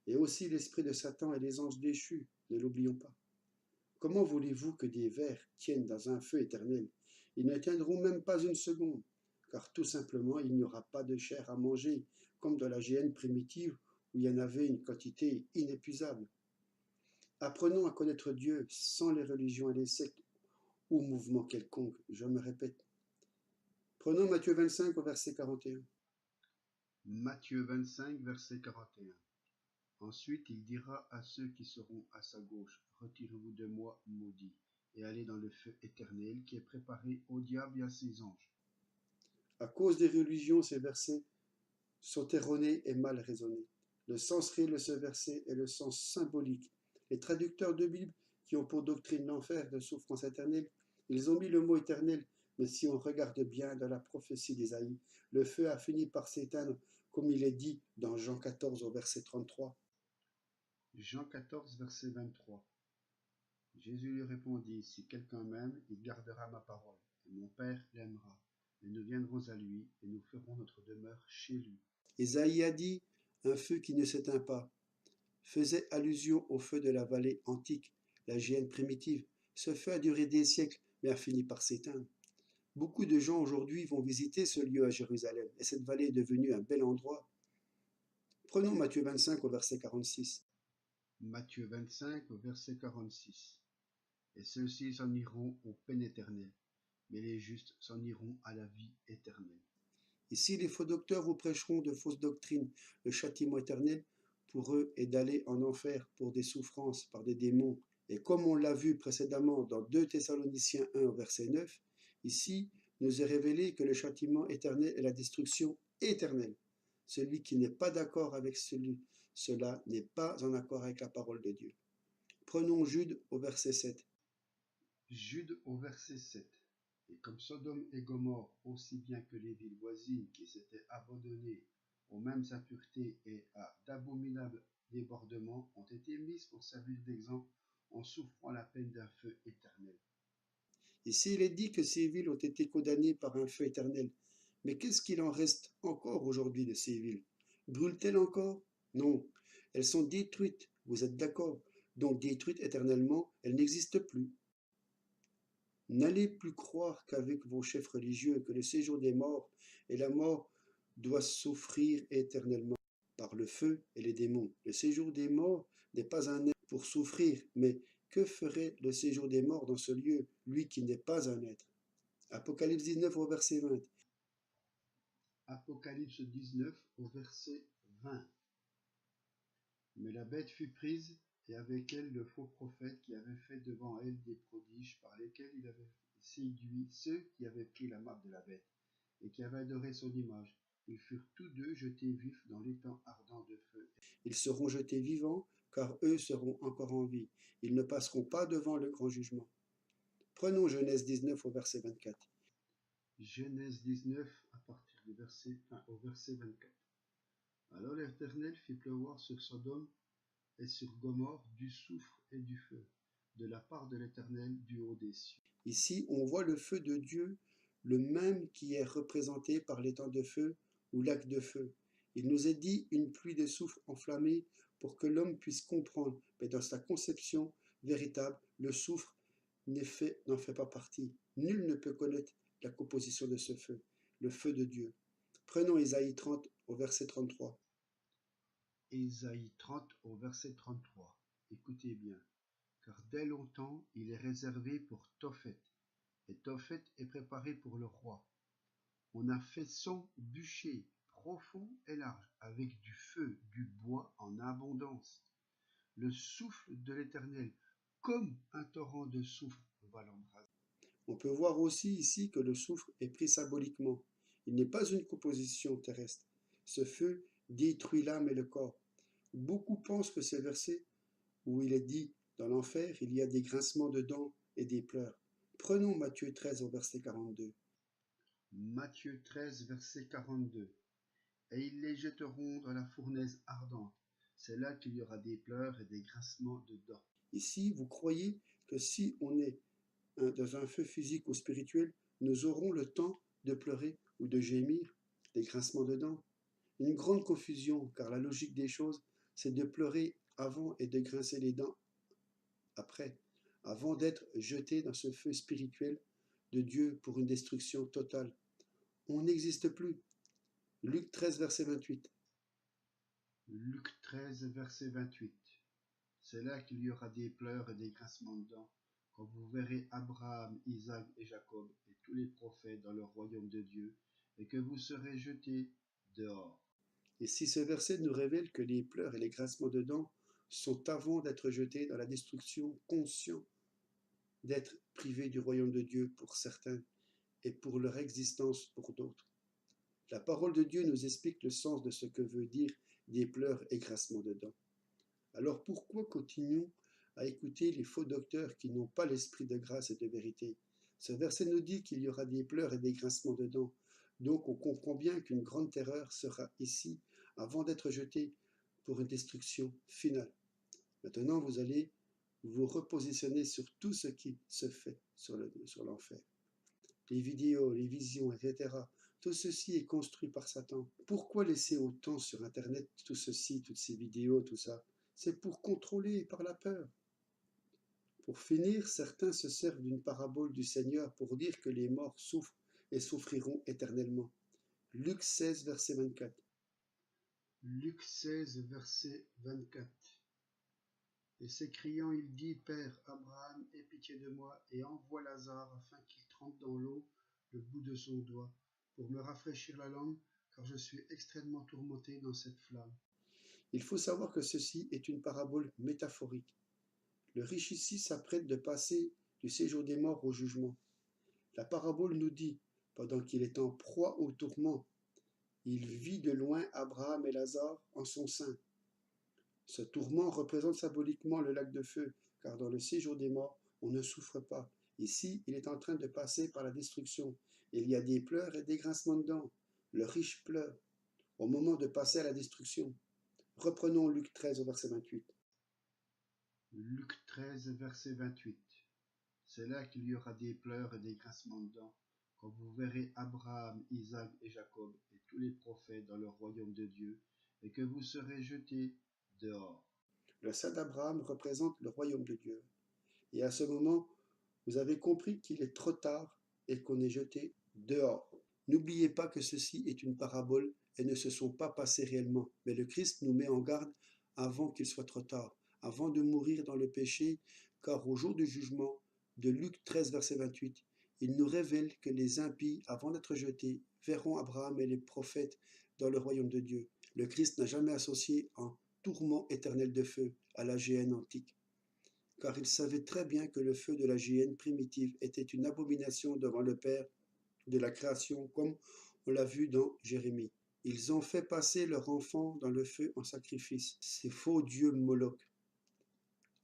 et aussi l'esprit de Satan et les anges déchus, ne l'oublions pas. Comment voulez-vous que des vers tiennent dans un feu éternel? Ils ne tiendront même pas une seconde, car tout simplement il n'y aura pas de chair à manger, comme dans la géhenne primitive où il y en avait une quantité inépuisable. Apprenons à connaître Dieu sans les religions et les sectes ou mouvements quelconques, je me répète. Prenons Matthieu 25 au verset 41. Matthieu 25, verset 41. Ensuite, il dira à ceux qui seront à sa gauche, retirez-vous de moi, maudits, et allez dans le feu éternel qui est préparé au diable et à ses anges. À cause des religions, ces versets sont erronés et mal raisonnés. Le sens réel de ce verset est le sens symbolique. Les traducteurs de Bible qui ont pour doctrine l'enfer de souffrance éternelle, ils ont mis le mot éternel, mais si on regarde bien dans la prophétie d'Ésaïe, le feu a fini par s'éteindre, comme il est dit dans Jean 14 au verset 33. Jean 14, verset 23. Jésus lui répondit, si quelqu'un m'aime, il gardera ma parole, et mon Père l'aimera, et nous viendrons à lui, et nous ferons notre demeure chez lui. Ésaïe a dit, un feu qui ne s'éteint pas, faisait allusion au feu de la vallée antique, la géhenne primitive. Ce feu a duré des siècles, mais a fini par s'éteindre. Beaucoup de gens aujourd'hui vont visiter ce lieu à Jérusalem, et cette vallée est devenue un bel endroit. Prenons Matthieu 25 au verset 46. Matthieu 25, au verset 46. Et ceux-ci s'en iront au peine éternel, mais les justes s'en iront à la vie éternelle. Ici, les faux docteurs vous prêcheront de fausses doctrines. Le châtiment éternel pour eux est d'aller en enfer pour des souffrances par des démons. Et comme on l'a vu précédemment dans 2 Thessaloniciens 1 au verset 9, ici nous est révélé que le châtiment éternel est la destruction éternelle. Celui qui n'est pas d'accord avec cela n'est pas en accord avec la parole de Dieu. Prenons Jude au verset 7. Jude au verset 7. Et comme Sodome et Gomorrhe, aussi bien que les villes voisines qui s'étaient abandonnées aux mêmes impuretés et à d'abominables débordements, ont été mises pour servir d'exemple en souffrant la peine d'un feu éternel. Ici, il est dit que ces villes ont été condamnées par un feu éternel. Mais qu'est-ce qu'il en reste encore aujourd'hui de ces villes? Brûlent-elles encore? Non, elles sont détruites, vous êtes d'accord? Donc détruites éternellement, elles n'existent plus. N'allez plus croire qu'avec vos chefs religieux que le séjour des morts et la mort doit souffrir éternellement par le feu et les démons. Le séjour des morts n'est pas un être pour souffrir, mais que ferait le séjour des morts dans ce lieu, lui qui n'est pas un être? Apocalypse 19 au verset 20. Apocalypse 19 au verset 20. Mais la bête fut prise, et avec elle le faux prophète qui avait fait devant elle des prodiges par lesquels il avait séduit ceux qui avaient pris la marque de la bête, et qui avaient adoré son image. Ils furent tous deux jetés vifs dans l'étang ardent de feu. Ils seront jetés vivants, car eux seront encore en vie. Ils ne passeront pas devant le grand jugement. Prenons Genèse 19 au verset 24. Genèse 19 à partir du verset 1 au verset 24. Alors l'Éternel fit pleuvoir sur Sodome et sur Gomorrhe du soufre et du feu, de la part de l'Éternel du haut des cieux. Ici, on voit le feu de Dieu, le même qui est représenté par l'étang de feu ou lac de feu. Il nous est dit une pluie de soufre enflammé pour que l'homme puisse comprendre, mais dans sa conception véritable, le soufre n'en fait pas partie. Nul ne peut connaître la composition de ce feu, le feu de Dieu. Prenons Ésaïe 30 au verset 33. Ésaïe 30 au verset 33. Écoutez bien, car dès longtemps il est réservé pour Tophet, et Tophet est préparé pour le roi. On a fait son bûcher profond et large, avec du feu, du bois en abondance. Le souffle de l'Éternel, comme un torrent de soufre, va l'embraser. On peut voir aussi ici que le soufre est pris symboliquement. Il n'est pas une composition terrestre. Ce feu détruit l'âme et le corps. Beaucoup pensent que ces versets où il est dit dans l'enfer, il y a des grincements de dents et des pleurs. Prenons Matthieu 13 au verset 42. Matthieu 13, verset 42. Et ils les jetteront dans la fournaise ardente. C'est là qu'il y aura des pleurs et des grincements de dents. Ici, vous croyez que si on est dans un feu physique ou spirituel, nous aurons le temps de pleurer ou de gémir, des grincements de dents? Une grande confusion, car la logique des choses c'est de pleurer avant et de grincer les dents après, avant d'être jeté dans ce feu spirituel de Dieu pour une destruction totale. On n'existe plus. Luc 13, verset 28. Luc 13, verset 28. C'est là qu'il y aura des pleurs et des grincements de dents, quand vous verrez Abraham, Isaac et Jacob et tous les prophètes dans le royaume de Dieu, et que vous serez jetés dehors. Et si ce verset nous révèle que les pleurs et les grincements de dents sont avant d'être jetés dans la destruction, conscients d'être privés du royaume de Dieu pour certains et pour leur existence pour d'autres. La parole de Dieu nous explique le sens de ce que veut dire des pleurs et grincements de dents. Alors pourquoi continuons à écouter les faux docteurs qui n'ont pas l'esprit de grâce et de vérité? Ce verset nous dit qu'il y aura des pleurs et des grincements de dents. Donc on comprend bien qu'une grande terreur sera ici avant d'être jetée pour une destruction finale. Maintenant, vous allez vous repositionner sur tout ce qui se fait sur l'enfer. Les vidéos, les visions, etc. Tout ceci est construit par Satan. Pourquoi laisser autant sur Internet tout ceci, toutes ces vidéos, tout ça? C'est pour contrôler par la peur. Pour finir, certains se servent d'une parabole du Seigneur pour dire que les morts souffrent et souffriront éternellement. Luc 16, verset 24. Luc 16, verset 24. Et s'écriant, il dit, Père Abraham, aie pitié de moi, et envoie Lazare afin qu'il trempe dans l'eau le bout de son doigt, pour me rafraîchir la langue, car je suis extrêmement tourmenté dans cette flamme. Il faut savoir que ceci est une parabole métaphorique. Le riche ici s'apprête de passer du séjour des morts au jugement. La parabole nous dit, pendant qu'il est en proie au tourment, il vit de loin Abraham et Lazare en son sein. Ce tourment représente symboliquement le lac de feu, car dans le séjour des morts, on ne souffre pas. Ici, il est en train de passer par la destruction. Il y a des pleurs et des grincements de dents. Le riche pleure au moment de passer à la destruction. Reprenons Luc 13 au verset 28. Luc 13, verset 28. C'est là qu'il y aura des pleurs et des grincements de dents, quand vous verrez Abraham, Isaac et Jacob et tous les prophètes dans le royaume de Dieu, et que vous serez jetés dehors. Le sein d'Abraham représente le royaume de Dieu. Et à ce moment, vous avez compris qu'il est trop tard et qu'on est jeté dehors. N'oubliez pas que ceci est une parabole et ne se sont pas passés réellement. Mais le Christ nous met en garde avant qu'il soit trop tard, avant de mourir dans le péché, car au jour du jugement, de Luc 13, verset 28, il nous révèle que les impies, avant d'être jetés, verront Abraham et les prophètes dans le royaume de Dieu. Le Christ n'a jamais associé un tourment éternel de feu à la géhenne antique, car il savait très bien que le feu de la géhenne primitive était une abomination devant le Père de la création, comme on l'a vu dans Jérémie. Ils ont fait passer leur enfant dans le feu en sacrifice, ces faux dieux Moloch.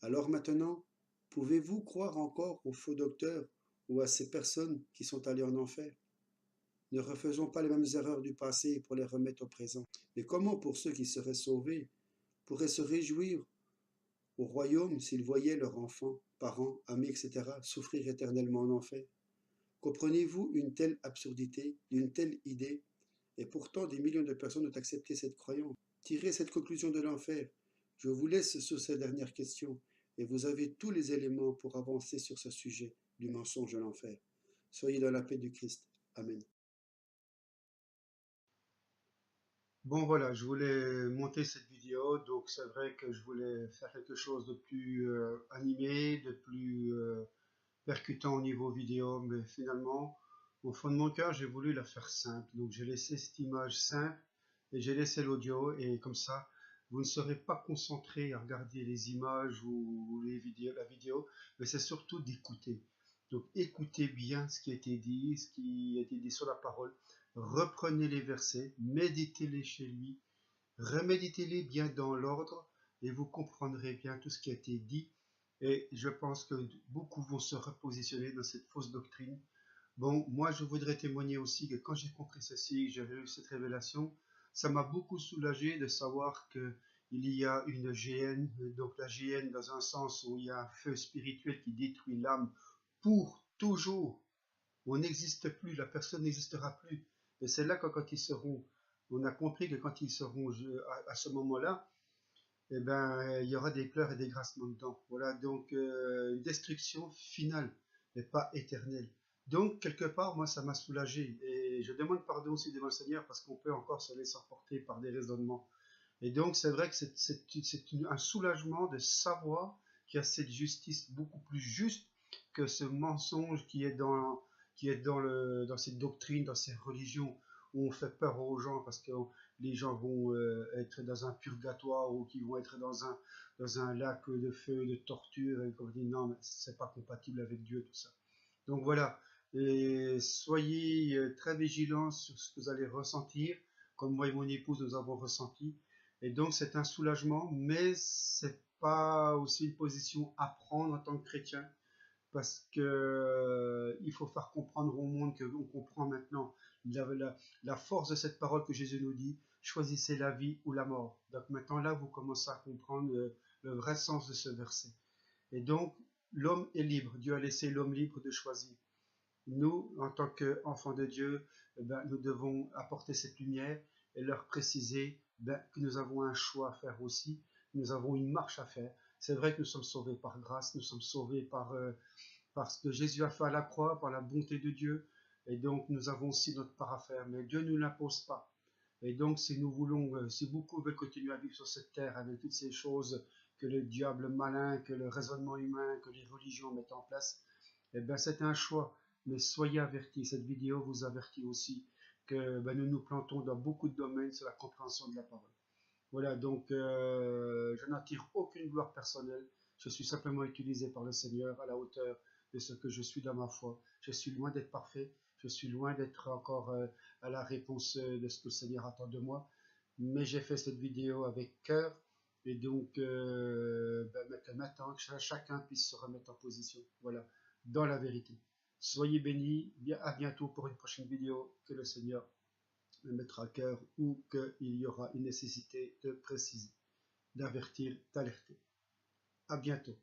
Alors maintenant, pouvez-vous croire encore aux faux docteurs ou à ces personnes qui sont allées en enfer? Ne refaisons pas les mêmes erreurs du passé pour les remettre au présent. Mais comment pour ceux qui seraient sauvés pourraient se réjouir au royaume s'ils voyaient leurs enfants, parents, amis, etc. souffrir éternellement en enfer? Comprenez-vous une telle absurdité, une telle idée? Et pourtant, des millions de personnes ont accepté cette croyance. Tirez cette conclusion de l'enfer. Je vous laisse sur cette dernière question et vous avez tous les éléments pour avancer sur ce sujet du mensonge de l'enfer. Soyez dans la paix du Christ. Amen. Bon voilà, je voulais monter cette vidéo, donc c'est vrai que je voulais faire quelque chose de plus animé, de plus percutant au niveau vidéo, mais finalement, au fond de mon cœur, j'ai voulu la faire simple. Donc j'ai laissé cette image simple et j'ai laissé l'audio, et comme ça, vous ne serez pas concentré à regarder les images ou les vidéos, la vidéo, mais c'est surtout d'écouter. Donc écoutez bien ce qui a été dit, ce qui a été dit sur la parole. Reprenez les versets, méditez-les chez lui, reméditez-les bien dans l'ordre, et vous comprendrez bien tout ce qui a été dit. Et je pense que beaucoup vont se repositionner dans cette fausse doctrine. Bon, moi je voudrais témoigner aussi que quand j'ai compris ceci, j'ai eu cette révélation, ça m'a beaucoup soulagé de savoir que il y a une GN, donc la GN dans un sens où il y a un feu spirituel qui détruit l'âme pour toujours. On n'existe plus, la personne n'existera plus. Et c'est là que quand ils seront, on a compris que quand ils seront à ce moment-là, eh ben, il y aura des pleurs et des grincements de dents. Voilà, donc une destruction finale, mais pas éternelle. Donc, quelque part, moi, ça m'a soulagé. Et je demande pardon aussi devant le Seigneur parce qu'on peut encore se laisser emporter par des raisonnements. Et donc, c'est vrai que un soulagement de savoir qu'il y a cette justice beaucoup plus juste que ce mensonge qui est dans cette doctrine, dans ces religions où on fait peur aux gens parce que les gens vont être dans un purgatoire ou qui vont être dans un lac de feu, de torture. Et comme on dit, non, mais c'est pas compatible avec Dieu, tout ça. Donc voilà, et soyez très vigilants sur ce que vous allez ressentir, comme moi et mon épouse nous avons ressenti. Et donc c'est un soulagement, mais c'est pas aussi une position à prendre en tant que chrétien, parce que il faut faire comprendre au monde que on comprend maintenant la force de cette parole que Jésus nous dit, choisissez la vie ou la mort. Donc maintenant là, vous commencez à comprendre le vrai sens de ce verset. Et donc, l'homme est libre. Dieu a laissé l'homme libre de choisir. Nous, en tant qu'enfants de Dieu, nous devons apporter cette lumière et leur préciser que nous avons un choix à faire aussi. Nous avons une marche à faire. C'est vrai que nous sommes sauvés par grâce, nous sommes sauvés par ce que Jésus a fait à la croix, par la bonté de Dieu. Et donc, nous avons aussi notre part à faire. Mais Dieu ne nous l'impose pas. Et donc, si beaucoup veulent continuer à vivre sur cette terre avec toutes ces choses que le diable malin, que le raisonnement humain, que les religions mettent en place, eh bien, c'est un choix. Mais soyez avertis, cette vidéo vous avertit aussi que nous nous plantons dans beaucoup de domaines sur la compréhension de la parole. Voilà, donc je n'en tire aucune gloire personnelle. Je suis simplement utilisé par le Seigneur à la hauteur de ce que je suis dans ma foi. Je suis loin d'être parfait. Je suis loin d'être encore à la réponse de ce que le Seigneur attend de moi. Mais j'ai fait cette vidéo avec cœur. Et donc, maintenant, que chacun puisse se remettre en position. Voilà, dans la vérité. Soyez bénis. À bientôt pour une prochaine vidéo. Que le Seigneur me mettre à cœur ou qu'il y aura une nécessité de préciser, d'avertir, d'alerter. À bientôt.